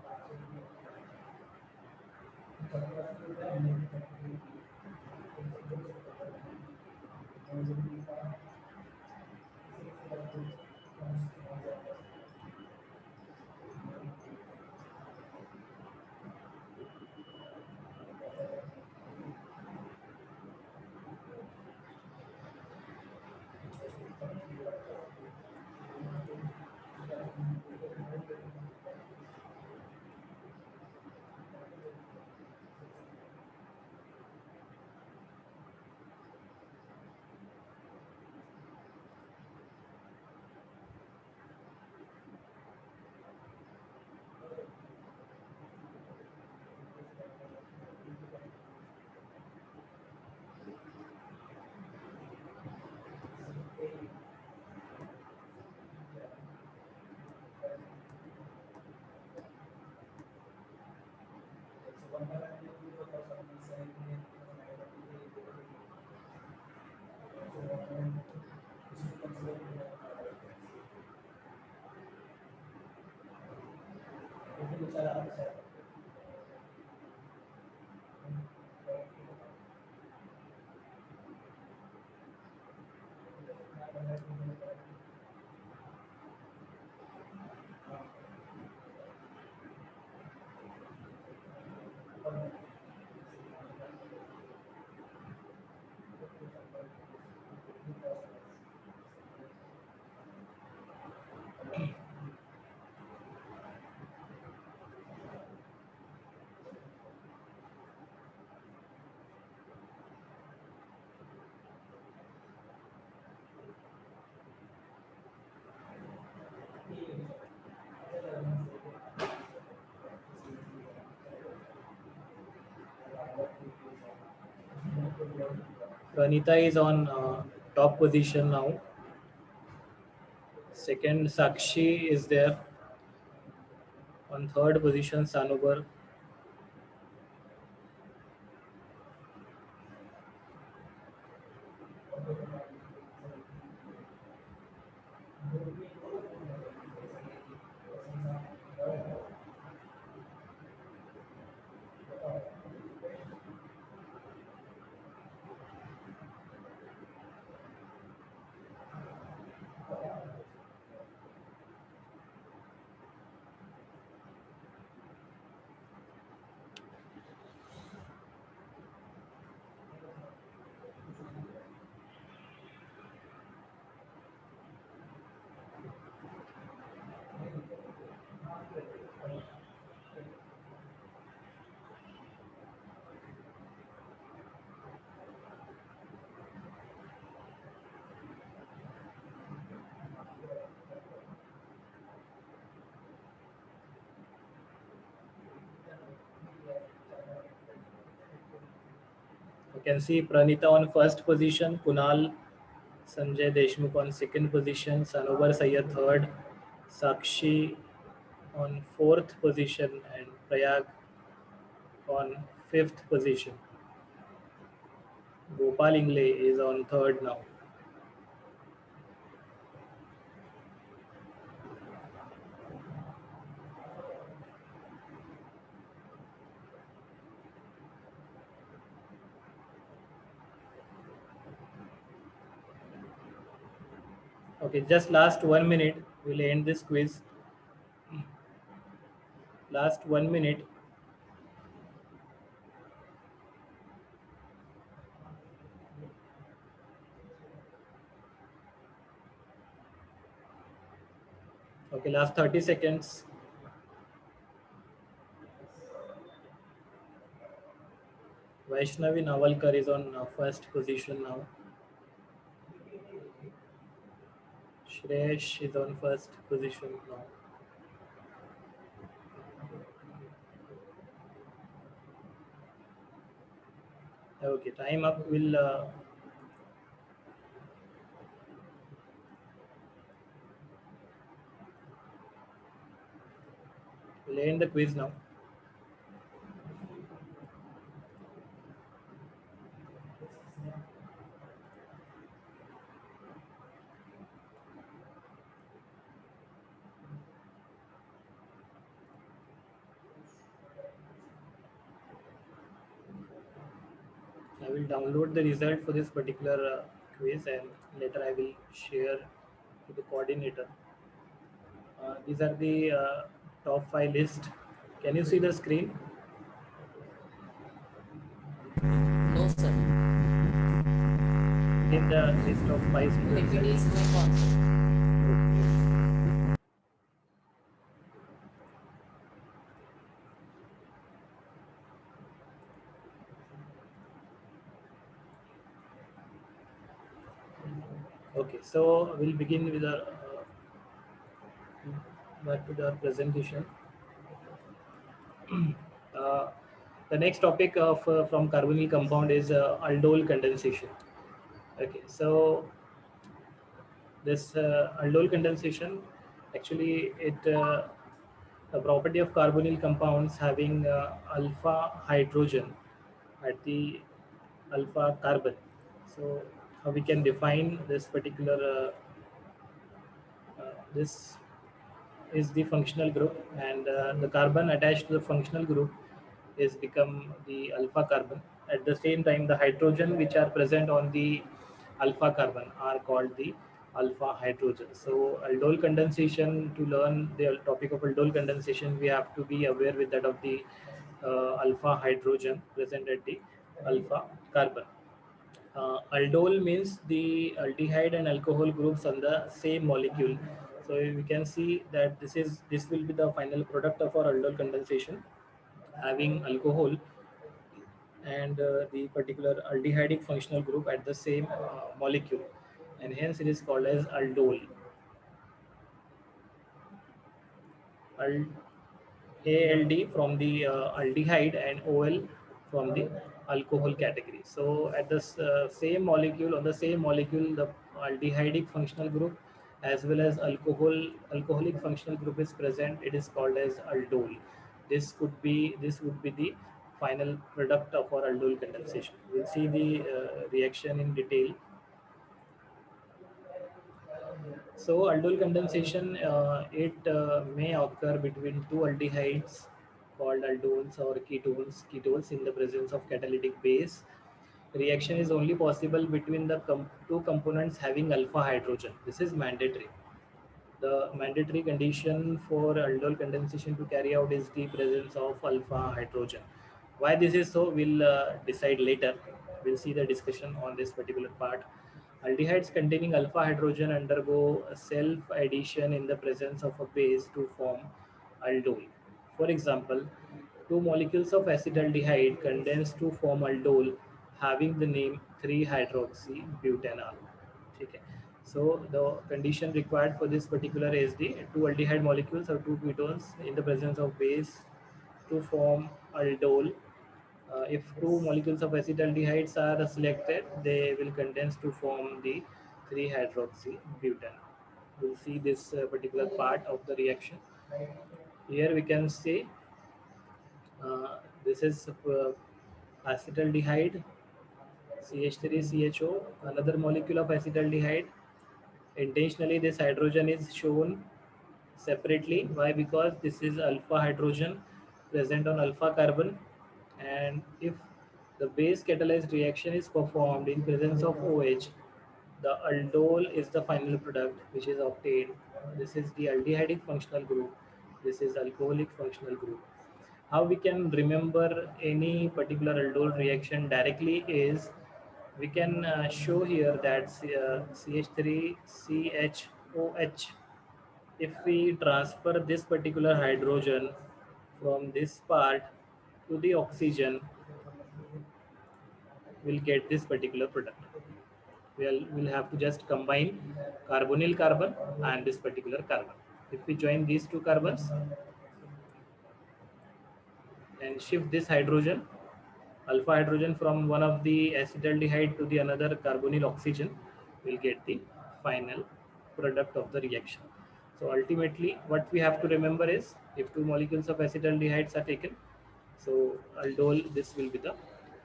Pranita is on top position now. Second, Sakshi is there. On third position, Sanobar. can see Pranita on first position, Kunal Sanjay Deshmukh on second position, Sanobar Sayyed third, Sakshi on fourth position, and Prayag on fifth position. Gopal Ingle is on third now. Okay, just last 1 minute, we'll end this quiz. Last 1 minute. Okay, last 30 seconds. Vaishnavi Navalkar is on first position now. Shresh is on first position now. Okay, time up. We'll end the quiz now. I will download the result for this particular quiz, and later I will share to the coordinator. These are the top 5 list. Can you see the screen? No, sir. In the list of 5 students. PPT is going on, sir. Okay, so we'll begin with our back to the presentation. Uh, the next topic of from carbonyl compound is aldol condensation. Okay, so this aldol condensation, actually the property of carbonyl compounds having alpha hydrogen at the alpha carbon. So how we can define this particular this is the functional group, and the carbon attached to the functional group is become the alpha carbon. At the same time, the hydrogen which are present on the alpha carbon are called the alpha hydrogen. So aldol condensation, to learn the topic of aldol condensation, we have to be aware with that of the alpha hydrogen present at the alpha carbon. Aldol means the aldehyde and alcohol groups on the same molecule. So we can see that this will be the final product of our aldol condensation, having alcohol and the particular aldehydic functional group at the same molecule, and hence it is called as aldol. ALD from the aldehyde and OL from the alcohol category. So at the same molecule, on the same molecule, the aldehydic functional group as well as alcoholic functional group is present. It is called as aldol. This would be the final product of our aldol condensation. We'll see the reaction in detail. So aldol condensation, it may occur between two aldehydes called aldones or ketones in the presence of catalytic base. Reaction is only possible between the two components having alpha hydrogen. This is mandatory. The mandatory condition for aldol condensation to carry out is the presence of alpha hydrogen. Why this is so, we'll decide later. We'll see the discussion on this particular part. Aldehydes containing alpha hydrogen undergo self-addition in the presence of a base to form aldol. For example, two molecules of acetaldehyde condense to form aldol having the name 3-hydroxybutanol. Okay. So the condition required for this particular is the two aldehyde molecules or two ketones in the presence of base to form aldol If two molecules of acetaldehydes are selected, they will condense to form the 3-hydroxybutane. We'll see this particular part of the reaction. Here we can see this is acetaldehyde, CH3CHO, another molecule of acetaldehyde. Intentionally, this hydrogen is shown separately. Why? Because this is alpha hydrogen present on alpha carbon, and if the base catalyzed reaction is performed in presence of OH, the aldol is the final product which is obtained. This is the aldehydic functional group. This is alcoholic functional group. How we can remember any particular aldol reaction directly is we can show here that CH3CHOH, if we transfer this particular hydrogen from this part to the oxygen, we'll get this particular product. We'll have to just combine carbonyl carbon and this particular carbon. If we join these two carbons and shift this hydrogen, alpha hydrogen, from one of the acetaldehyde to the another carbonyl oxygen, we'll get the final product of the reaction. So ultimately what we have to remember is if two molecules of acetaldehydes are taken, so aldol, this will be the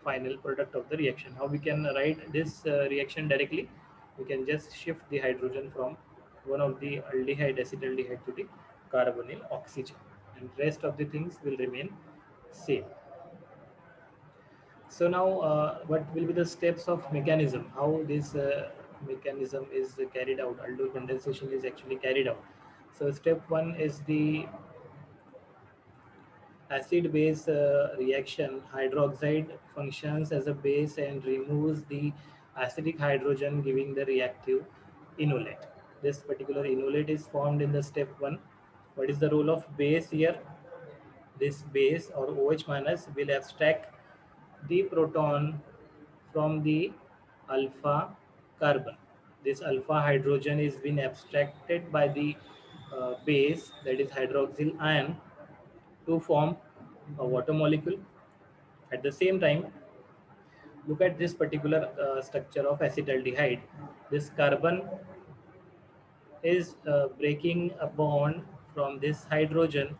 final product of the reaction. How we can write this reaction directly? We can just shift the hydrogen from one of the aldehyde acetaldehyde to the carbonyl oxygen, and rest of the things will remain same. So now, what will be the steps of mechanism? How this mechanism is carried out? Aldol condensation is actually carried out. So step one is the acid-base reaction. Hydroxide functions as a base and removes the acidic hydrogen, giving the reactive enolate. This particular enolate is formed in the step one. What is the role of base here? This base or OH minus will abstract the proton from the alpha carbon. This alpha hydrogen is being abstracted by the base, that is hydroxyl ion, to form a water molecule. At the same time, look at this particular structure of acetaldehyde. This carbon is breaking a bond from this hydrogen.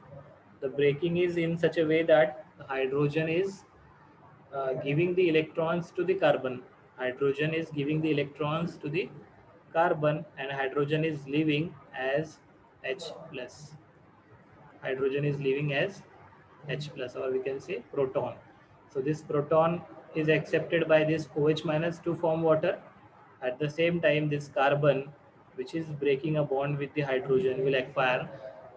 The breaking is in such a way that the hydrogen is giving the electrons to the carbon. Hydrogen is giving the electrons to the carbon, and hydrogen is leaving as H plus. Hydrogen is leaving as H plus, or we can say proton. So this proton is accepted by this OH minus to form water. At the same time, this carbon, which is breaking a bond with the hydrogen, will acquire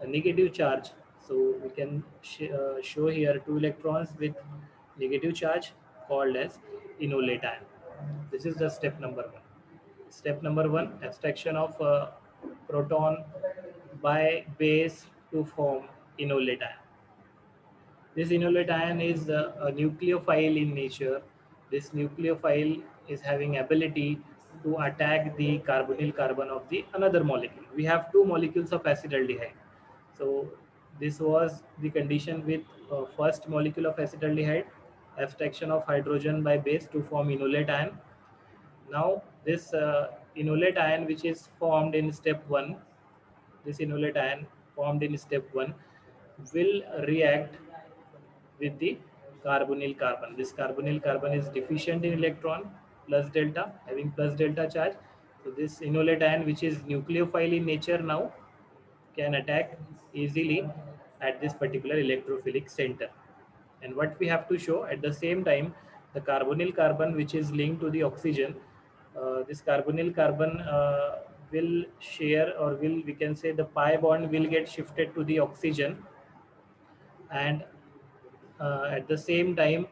a negative charge. So we can show here two electrons with negative charge called as enolate ion. This is the step number one. Step number one, abstraction of proton by base to form enolate ion. This enolate ion is a nucleophile in nature. This nucleophile is having ability to attack the carbonyl carbon of the another molecule. We have two molecules of acetaldehyde. So this was the condition with first molecule of acetaldehyde, abstraction of hydrogen by base to form enolate ion. Now this enolate ion, which is formed in step one, this enolate ion formed in step one will react with the carbonyl carbon. This carbonyl carbon is deficient in electron, plus delta, having plus delta charge. So this enolate ion, which is nucleophile in nature, now can attack easily at this particular electrophilic center. And what we have to show at the same time, the carbonyl carbon, which is linked to the oxygen, this carbonyl carbon will share, or will, we can say, the pi bond will get shifted to the oxygen, and at the same time,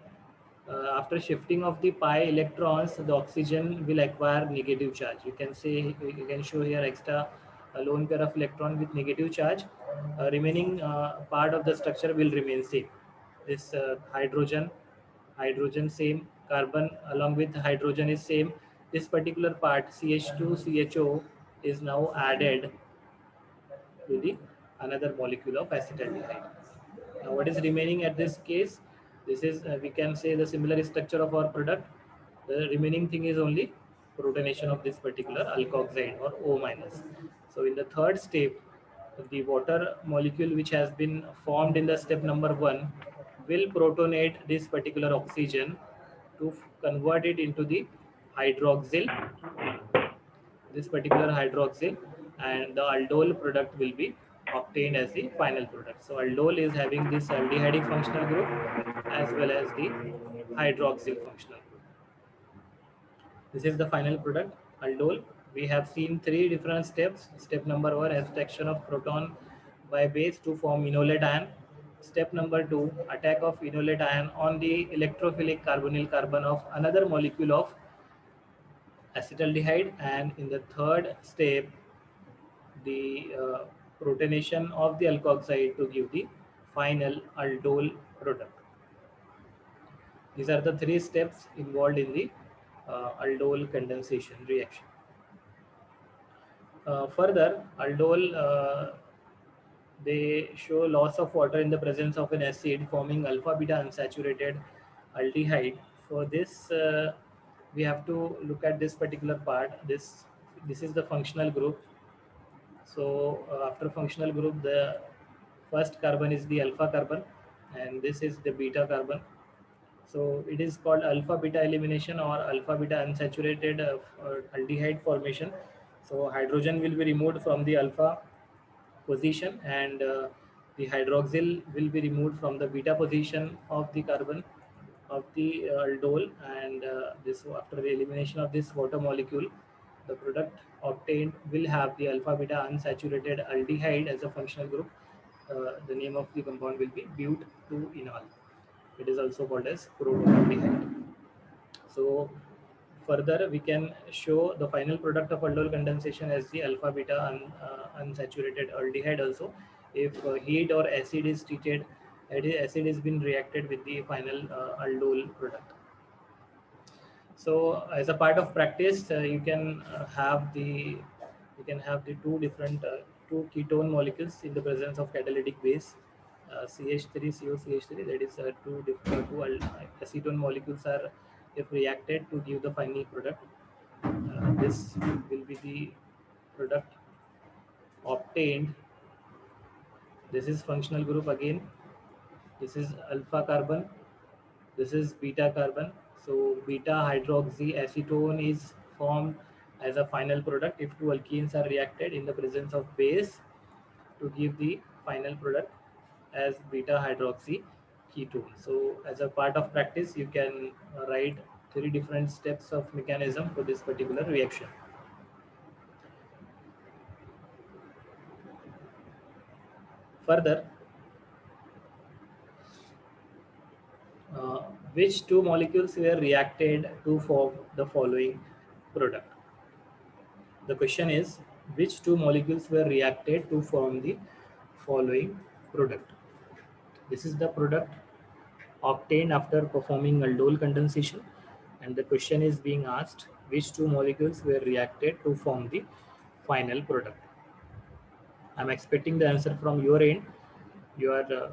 after shifting of the pi electrons, the oxygen will acquire negative charge. You can say, you can show here extra a lone pair of electron with negative charge. Remaining part of the structure will remain same. This hydrogen same, carbon along with hydrogen is same. This particular part CH2CHO is now added to the another molecule of acetaldehyde. Now what is remaining at this case? This is we can say the similar structure of our product. The remaining thing is only protonation of this particular alkoxide or O minus. So in the third step, the water molecule which has been formed in the step number 1 will protonate this particular oxygen to convert it into the hydroxyl, this particular hydroxyl, and the aldol product will be obtained as the final product. So aldol is having this aldehydic functional group as well as the hydroxyl functional group. This is the final product, aldol. We have seen 3 different steps. Step number 1, extraction of proton by base to form enolate ion. Step number 2, attack of enolate ion on the electrophilic carbonyl carbon of another molecule of acetaldehyde. And in the third step, the protonation of the alkoxide to give the final aldol product. These are the 3 steps involved in the aldol condensation reaction. Further, aldol they show loss of water in the presence of an acid forming alpha beta unsaturated aldehyde. For this, we have to look at this particular part. This is the functional group. So after functional group, the first carbon is the alpha carbon, and this is the beta carbon. So it is called alpha beta elimination or alpha beta unsaturated aldehyde formation. So hydrogen will be removed from the alpha position, and the hydroxyl will be removed from the beta position of the carbon of the aldol. And this, after the elimination of this water molecule, the product obtained will have the alpha beta unsaturated aldehyde as a functional group. The name of the compound will be but2-enol. It is also called as protonaldehyde. So further, we can show the final product of aldol condensation as the alpha beta unsaturated aldehyde also. If heat or acid is treated, acid has been reacted with the final aldol product. So as a part of practice, you can have the two different two ketone molecules in the presence of catalytic base. CH3, COCH3, that is two acetone molecules are if reacted to give the final product. This will be the product obtained. This is functional group again. This is alpha carbon. This is beta carbon. So beta hydroxy acetone is formed as a final product if two alkenes are reacted in the presence of base to give the final product as beta hydroxy ketone. So as a part of practice, you can write 3 different steps of mechanism for this particular reaction. Further, which two molecules were reacted to form the following product? The question is, which two molecules were reacted to form the following product? This is the product obtained after performing aldol condensation, and the question is being asked, which two molecules were reacted to form the final product? I'm expecting the answer from your end. You are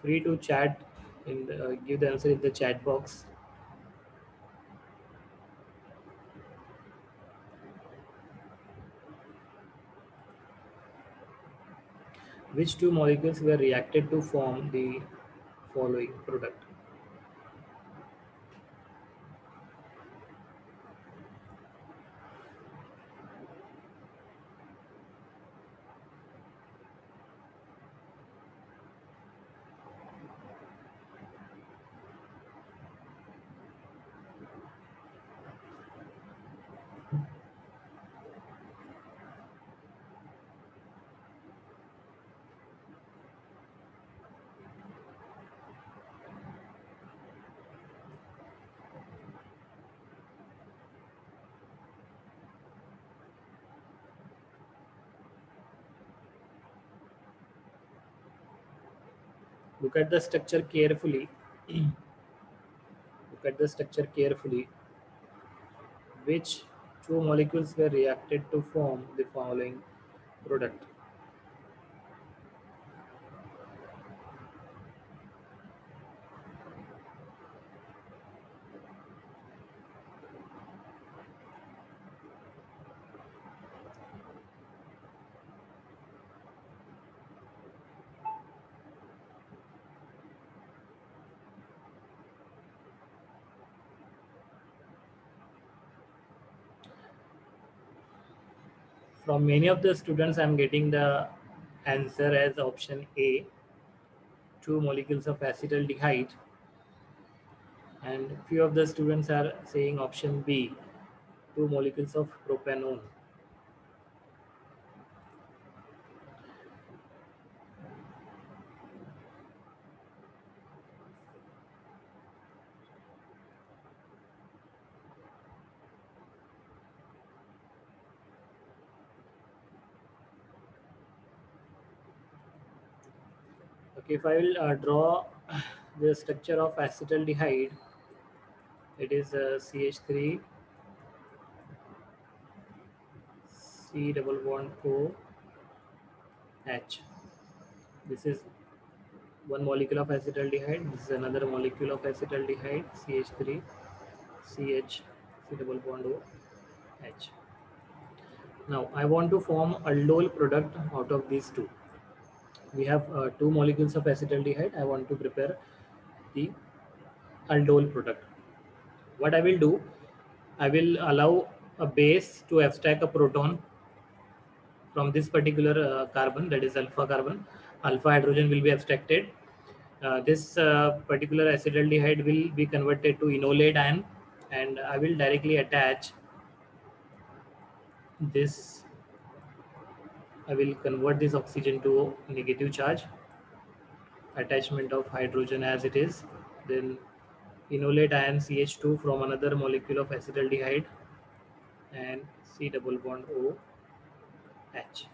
free to chat give the answer in the chat box. Which two molecules were reacted to form the following product? Look at the structure carefully. Look at the structure carefully. Which two molecules were reacted to form the following product? From many of the students, I'm getting the answer as option A, 2 molecules of acetaldehyde, and few of the students are saying option B, 2 molecules of propanone. Okay, if I will draw the structure of acetaldehyde, it is CH3, C double bond O, H. This is one molecule of acetaldehyde. This is another molecule of acetaldehyde, CH3, CH, C double bond O, H. Now I want to form aldol product out of these two. We have 2 molecules of acetaldehyde. I want to prepare the aldol product. What I will do, I will allow a base to abstract a proton from this particular carbon, that is alpha carbon. Alpha hydrogen will be abstracted. This particular acetaldehyde will be converted to enolate ion, and I will directly attach this. I will convert this oxygen to negative charge, attachment of hydrogen as it is, then enolate ion CH2 from another molecule of acetaldehyde and C double bond O H.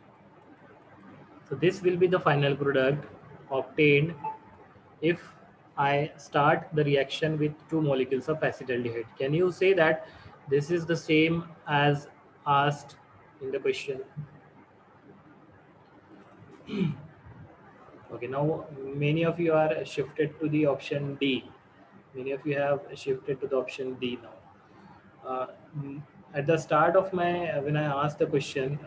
So this will be the final product obtained if I start the reaction with 2 molecules of acetaldehyde. Can you say that this is the same as asked in the question? Okay, now many of you are shifted to the option D. Many of you have shifted to the option D now. At the start of my, when I asked the question,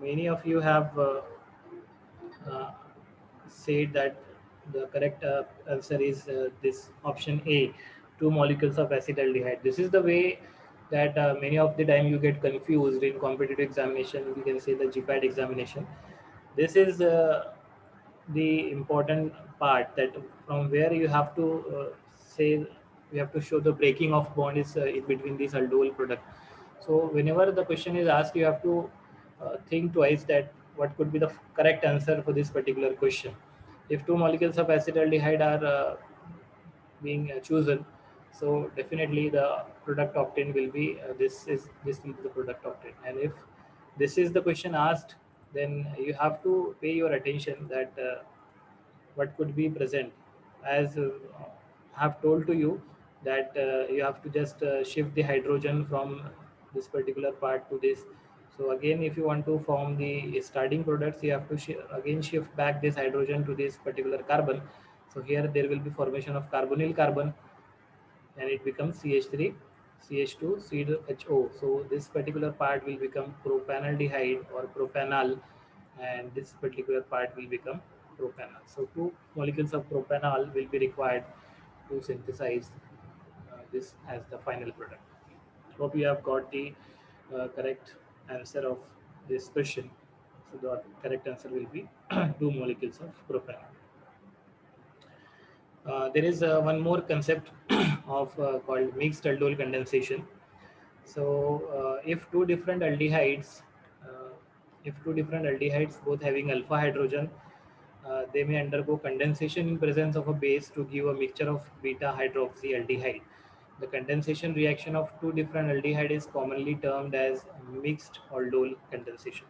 many of you have uh, said that the correct answer is this option A, 2 molecules of acetaldehyde. This is the way that many of the time you get confused in competitive examination. We can say the GPAT examination. This is the important part, that from where you have to say, you have to show the breaking of bond is in between these aldol product. So whenever the question is asked, you have to think twice that what could be the correct answer for this particular question. If 2 molecules of acetaldehyde are being chosen, so definitely the product obtained will be this will be the product obtained. And if this is the question asked, then you have to pay your attention that what could be present. As I have told to you that you have to just shift the hydrogen from this particular part to this. So again, if you want to form the starting products, you have to again shift back this hydrogen to this particular carbon. So here there will be formation of carbonyl carbon, and it becomes CH3, CH2, CHO. So this particular part will become propanaldehyde or propanal, and this particular part will become propanol. So 2 molecules of propanol will be required to synthesize this as the final product. Hope you have got the correct answer of this question. So the correct answer will be 2 molecules of propanol. There is one more concept of called mixed aldol condensation. So uh, if two different aldehydes both having alpha hydrogen, they may undergo condensation in presence of a base to give a mixture of beta hydroxyaldehyde. The condensation reaction of two different aldehyde is commonly termed as mixed aldol condensation.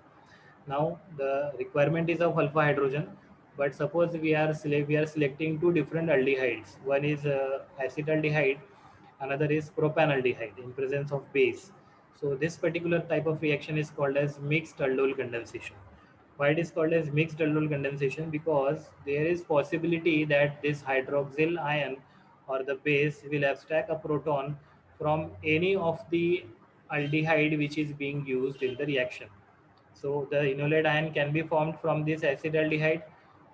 Now the requirement is of alpha hydrogen, but suppose we are selecting two different aldehydes. One is acetaldehyde, another is propanaldehyde in presence of base. So this particular type of reaction is called as mixed aldol condensation. Why it is called as mixed aldol condensation? Because there is possibility that this hydroxyl ion or the base will abstract a proton from any of the aldehyde which is being used in the reaction. So the enolate ion can be formed from this acetaldehyde,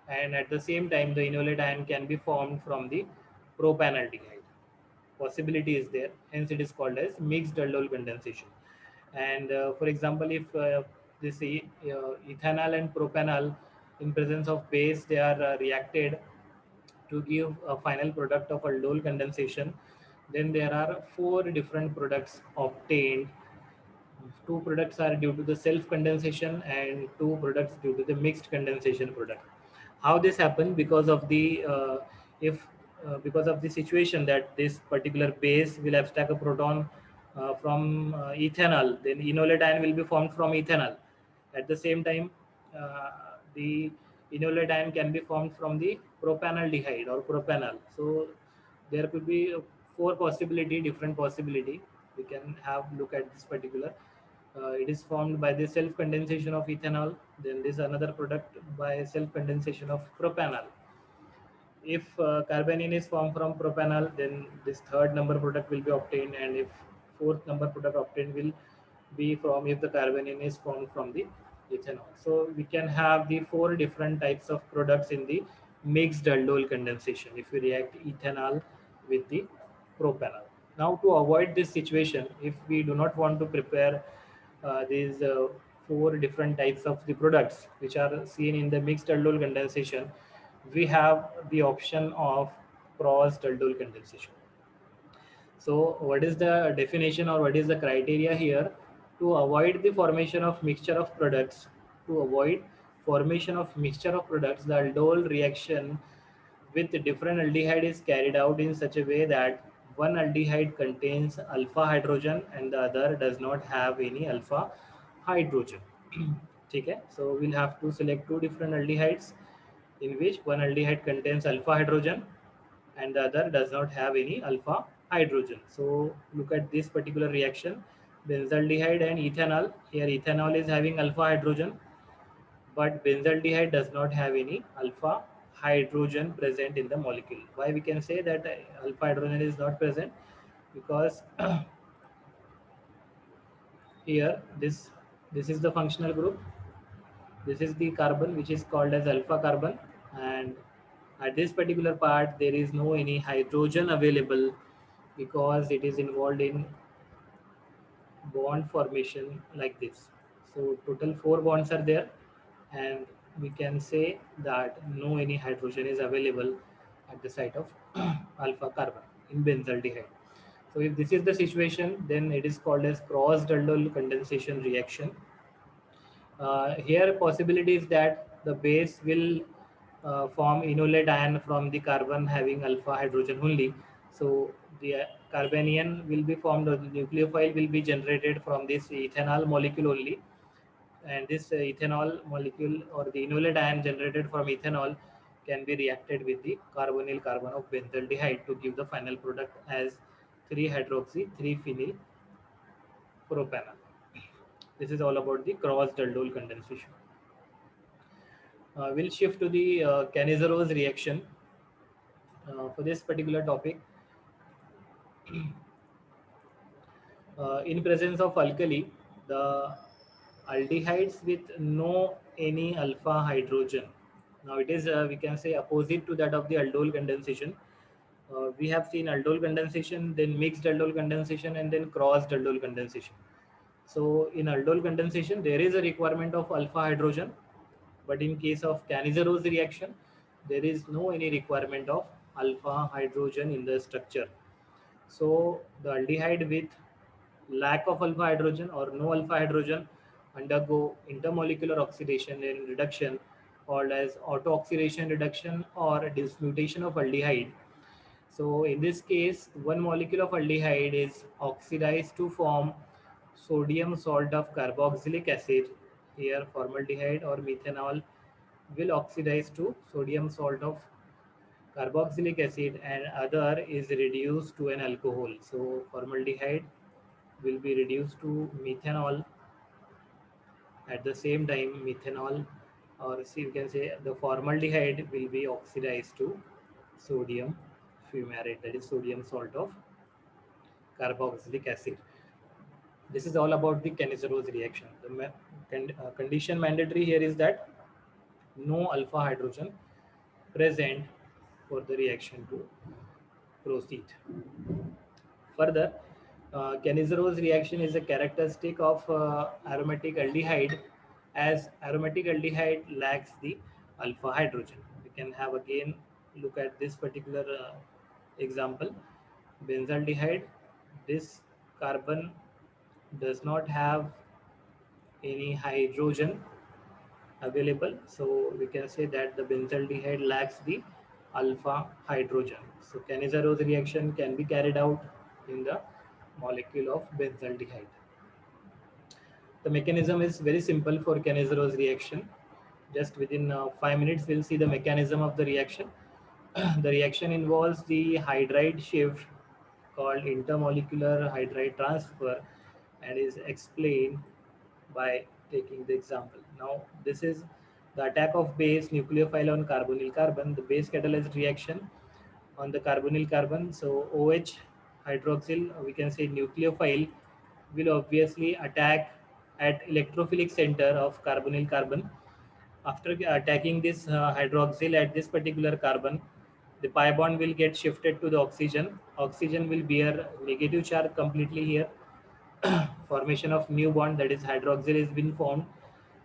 and at the same time the enolate ion can be formed from the propanaldehyde. Possibility is there, hence it is called as mixed aldol condensation. And for example, if this ethanol and propanol in presence of base, they are reacted to give a final product of aldol condensation. Then there are four different products obtained. Two products are due to the self condensation and two products due to the mixed condensation product. How this happened? Because of the if because of the situation that this particular base will abstract a proton from ethanol, then enolate ion will be formed from ethanol. At the same time, the enolate ion can be formed from the propanaldehyde or propanol. So there could be four possibility, different possibility. We can have look at this particular. It is formed by the self condensation of ethanol. Then this another product by self condensation of propanol. If carbanion is formed from propanol, then this third number product will be obtained, and if fourth number product obtained will be from if the carbanion is formed from the ethanol. So we can have the four different types of products in the mixed aldol condensation if we react ethanol with the propanol. Now to avoid this situation, if we do not want to prepare these four different types of the products which are seen in the mixed aldol condensation, we have the option of crossed aldol condensation. So what is the definition or what is the criteria here? To avoid the formation of mixture of products, to avoid formation of mixture of products, the aldol reaction with different aldehyde is carried out in such a way that one aldehyde contains alpha hydrogen and the other does not have any alpha hydrogen. Okay, so we'll have to select two different aldehydes in which one aldehyde contains alpha hydrogen and the other does not have any alpha hydrogen. So look at this particular reaction, benzaldehyde and ethanol. Here ethanol is having alpha hydrogen, but benzaldehyde does not have any alpha hydrogen present in the molecule. Why we can say that alpha hydrogen is not present? Because here this is the functional group. This is the carbon which is called as alpha carbon, and at this particular part there is no any hydrogen available because it is involved in bond formation like this. So total four bonds are there, and we can say that no any hydrogen is available at the site of alpha carbon in benzaldehyde. So if this is the situation, then it is called as crossed aldol condensation reaction. Here possibility is that the base will form enolate ion from the carbon having alpha hydrogen only. So the carbanion will be formed, or the nucleophile will be generated from this ethanol molecule only. And this ethanol molecule or the enolate ion generated from ethanol can be reacted with the carbonyl carbon of benzaldehyde to give the final product as 3-hydroxy 3-phenyl propanol. This is all about the crossed aldol condensation. We'll shift to the Cannizzaro reaction. For this particular topic, in presence of alkali, the aldehydes with no any alpha hydrogen. Now it is we can say opposite to that of the aldol condensation. We have seen aldol condensation, then mixed aldol condensation, and then crossed aldol condensation. So in aldol condensation, there is a requirement of alpha hydrogen, but in case of Cannizzaro reaction, there is no any requirement of alpha hydrogen in the structure. So the aldehyde with lack of alpha hydrogen or no alpha hydrogen undergo intermolecular oxidation and reduction called as auto-oxidation reduction or dismutation of aldehyde. So in this case, one molecule of aldehyde is oxidized to form sodium salt of carboxylic acid. Here formaldehyde or methanol will oxidize to sodium salt of carboxylic acid, and other is reduced to an alcohol. So formaldehyde will be reduced to methanol. At the same time, methanol, or see you can say the formaldehyde will be oxidized to sodium fumarate, that is sodium salt of carboxylic acid. This is all about the Cannizzaro reaction. The condition mandatory here is that no alpha hydrogen present for the reaction to proceed. Further, Cannizzaro reaction is a characteristic of aromatic aldehyde as aromatic aldehyde lacks the alpha hydrogen. We can have again look at this particular example. Benzaldehyde, this carbon does not have any hydrogen available, so we can say that the benzaldehyde lacks the alpha hydrogen. So Cannizzaro reaction can be carried out in the molecule of benzaldehyde. The mechanism is very simple for Cannizzaro reaction. Just within 5 minutes, we'll see the mechanism of the reaction. The reaction involves the hydride shift called intermolecular hydride transfer and is explained by taking the example. Now, this is the attack of base nucleophile on carbonyl carbon, the base catalyzed reaction on the carbonyl carbon. So OH hydroxyl, we can say nucleophile, will obviously attack at electrophilic center of carbonyl carbon. After attacking this hydroxyl at this particular carbon, the pi bond will get shifted to the oxygen. Oxygen will bear negative charge completely here. Formation of new bond, that is hydroxyl, is been formed.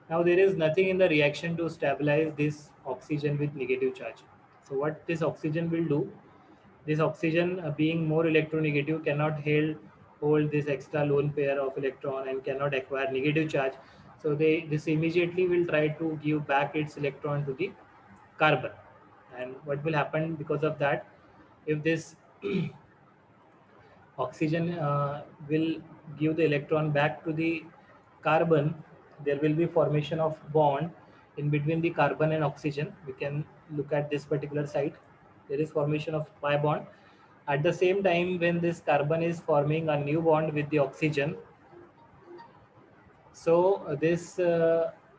Now there is nothing in the reaction to stabilize this oxygen with negative charge. So what this oxygen will do, this oxygen being more electronegative cannot hold this extra lone pair of electron and cannot acquire negative charge. So this immediately will try to give back its electron to the carbon. And what will happen because of that, if this oxygen will give the electron back to the carbon, there will be formation of bond in between the carbon and oxygen. We can look at this particular site. There is formation of pi bond. At the same time, when this carbon is forming a new bond with the oxygen, so this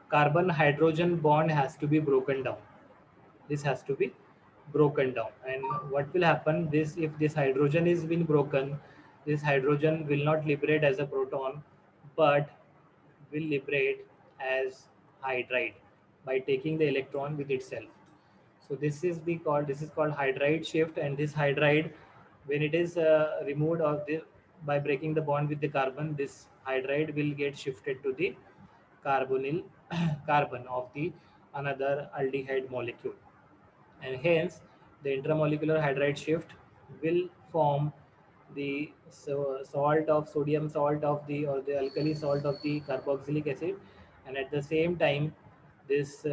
carbon hydrogen bond has to be broken down. This has to be broken down, and what will happen, this if this hydrogen is been broken, this hydrogen will not liberate as a proton but will liberate as hydride by taking the electron with itself. So this is called hydride shift, and this hydride, when it is removed of the by breaking the bond with the carbon, this hydride will get shifted to the carbonyl carbon of the another aldehyde molecule, and hence the intramolecular hydride shift will form the salt of sodium salt of the or the alkali salt of the carboxylic acid, and at the same time this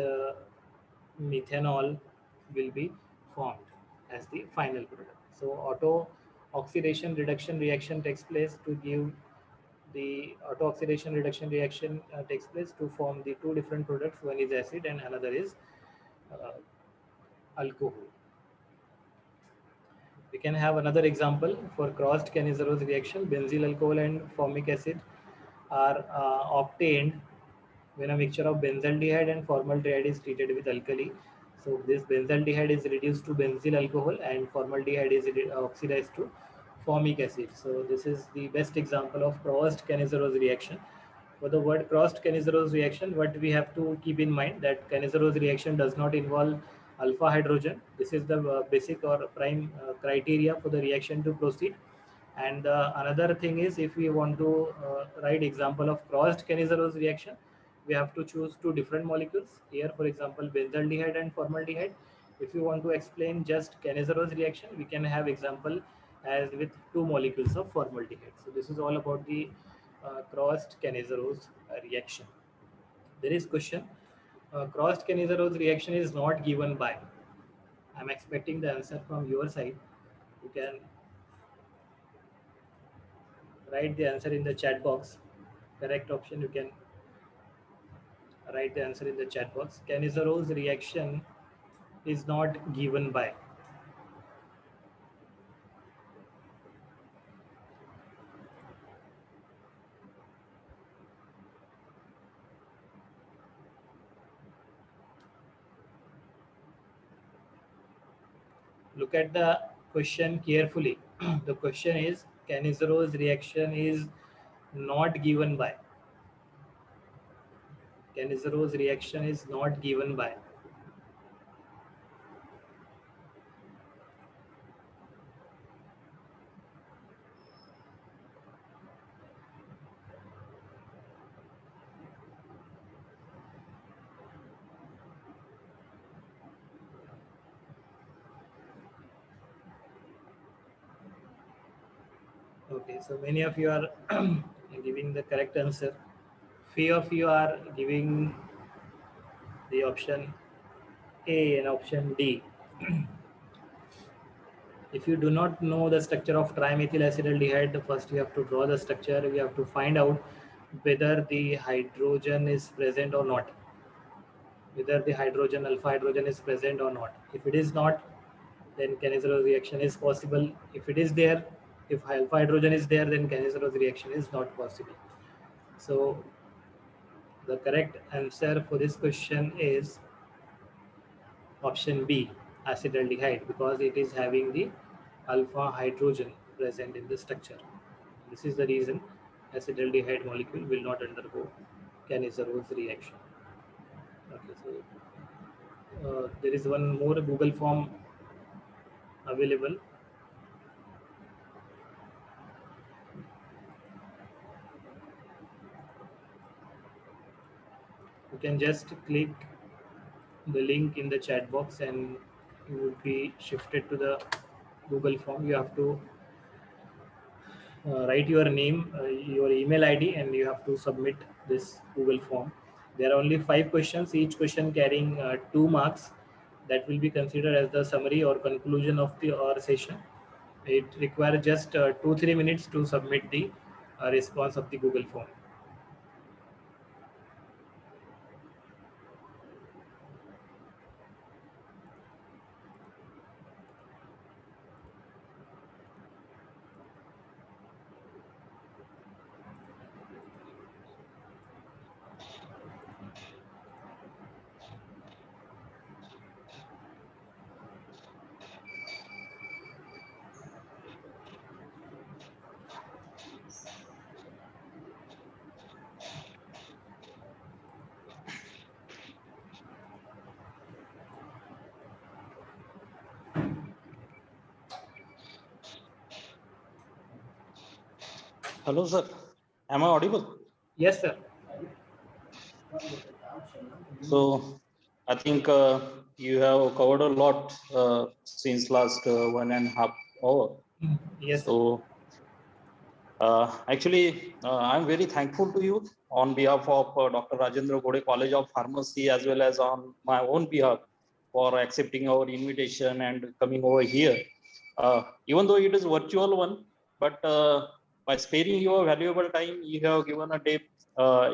methanol will be formed as the final product. So auto oxidation reduction reaction takes place to give the auto oxidation reduction reaction takes place to form the two different products. One is acid and another is uh, alcohol. We can have another example for crossed Cannizzaro reaction. Benzyl alcohol and formic acid are obtained when a mixture of benzaldehyde and formaldehyde is treated with alkali. So this benzaldehyde is reduced to benzyl alcohol and formaldehyde is oxidized to formic acid. So this is the best example of crossed Cannizzaro reaction. For the word crossed Cannizzaro reaction, what we have to keep in mind that Cannizzaro reaction does not involve alpha hydrogen. This is the basic or prime criteria for the reaction to proceed. And another thing is, if we want to write example of crossed Cannizzaro reaction, we have to choose two different molecules. Here, for example, benzaldehyde and formaldehyde. If you want to explain just Cannizzaro reaction, we can have example as with two molecules of formaldehyde. So this is all about the crossed Cannizzaro reaction. There is question. Crossed Cannizzaro reaction is not given by. I'm expecting the answer from your side. You can write the answer in the chat box. Correct option, you can write the answer in the chat box. Cannizzaro reaction is not given by. Look at the question carefully. The question is Cannizzaro reaction is not given by. Cannizzaro reaction is not given by. Okay, so many of you are giving the correct answer. Few of you are giving the option A and option D. If you do not know the structure of trimethylacetaldehyde, first you have to draw the structure. We have to find out whether the hydrogen is present or not. Whether the hydrogen, alpha hydrogen is present or not. If it is not, then Cannizzaro reaction is possible. If it is there, if alpha hydrogen is there, then Cannizzaro reaction is not possible. So the correct answer for this question is option B, acetaldehyde, because it is having the alpha hydrogen present in the structure. This is the reason acetaldehyde molecule will not undergo Cannizzaro reaction. Okay, so there is one more Google form available. You can just click the link in the chat box and you would be shifted to the Google form. You have to write your name, your email ID, and you have to submit this Google form. There are only 5 questions, each question carrying 2 marks that will be considered as the summary or conclusion of the our session. It requires just 2-3 minutes to submit the response of the Google form. Hello, sir. Am I audible? Yes, sir. So, I think you have covered a lot since last 1.5 hour. Yes, sir. So, actually, I'm very thankful to you on behalf of Dr. Rajendra Gode College of Pharmacy, as well as on my own behalf, for accepting our invitation and coming over here. Even though it is virtual one, but by sparing your valuable time, you have given a deep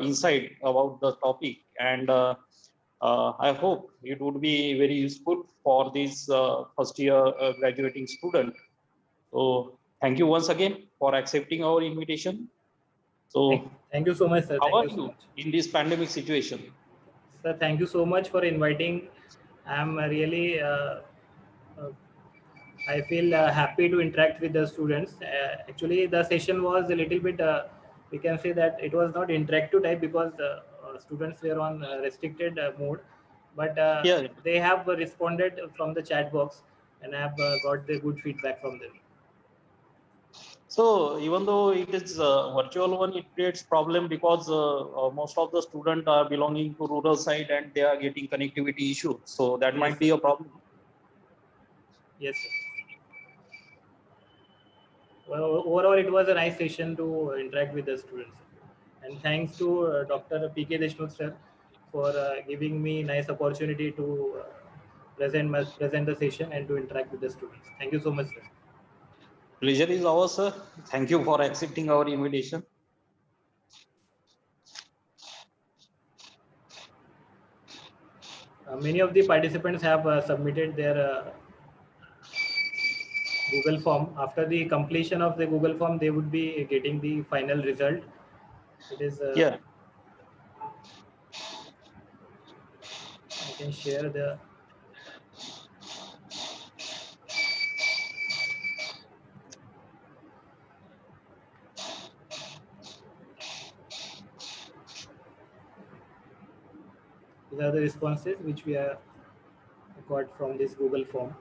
insight about the topic, and I hope it would be very useful for this first year graduating student. So thank you once again for accepting our invitation. So Thank you so much, sir. how Thank are you so you much. in this pandemic situation? Sir, thank you so much for inviting. I'm really, I feel happy to interact with the students. Actually, the session was a little bit, we can say that it was not interactive type because students were on restricted mode, but Yeah. they have responded from the chat box and I have got the good feedback from them. So even though it is virtual one, it creates problem because most of the students are belonging to rural side and they are getting connectivity issue. So that Yes, might sir. be a problem. Yes, sir. Well, overall, it was a nice session to interact with the students. And thanks to Dr. P.K. Deshmukh sir for giving me nice opportunity to present the session and to interact with the students. Thank you so much, sir. Pleasure is ours, sir. Thank you for accepting our invitation. Many of the participants have submitted their Google form. After the completion of the Google form, they would be getting the final result. It is. Yeah. I can share the. These are the responses which we have got from this Google form.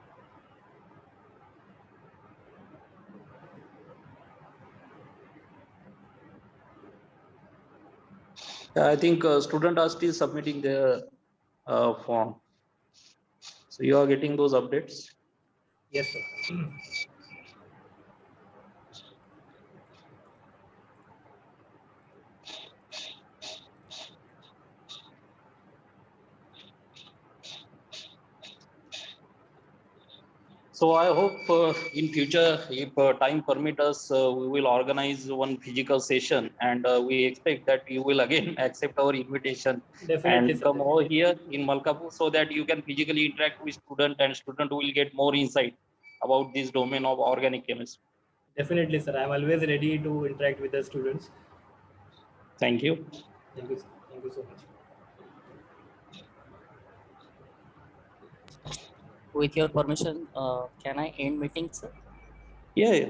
I think students are still submitting their form. So you are getting those updates. Yes, sir. So I hope in future, if time permit us, we will organize one physical session, and we expect that you will again accept our invitation Definitely, and sir. come over here in Malkapur so that you can physically interact with student and student will get more insight about this domain of organic chemistry. Definitely, sir. I'm always ready to interact with the students. Thank you. Thank you, sir. Thank you so much. With your permission, can I end meeting, sir? Yeah.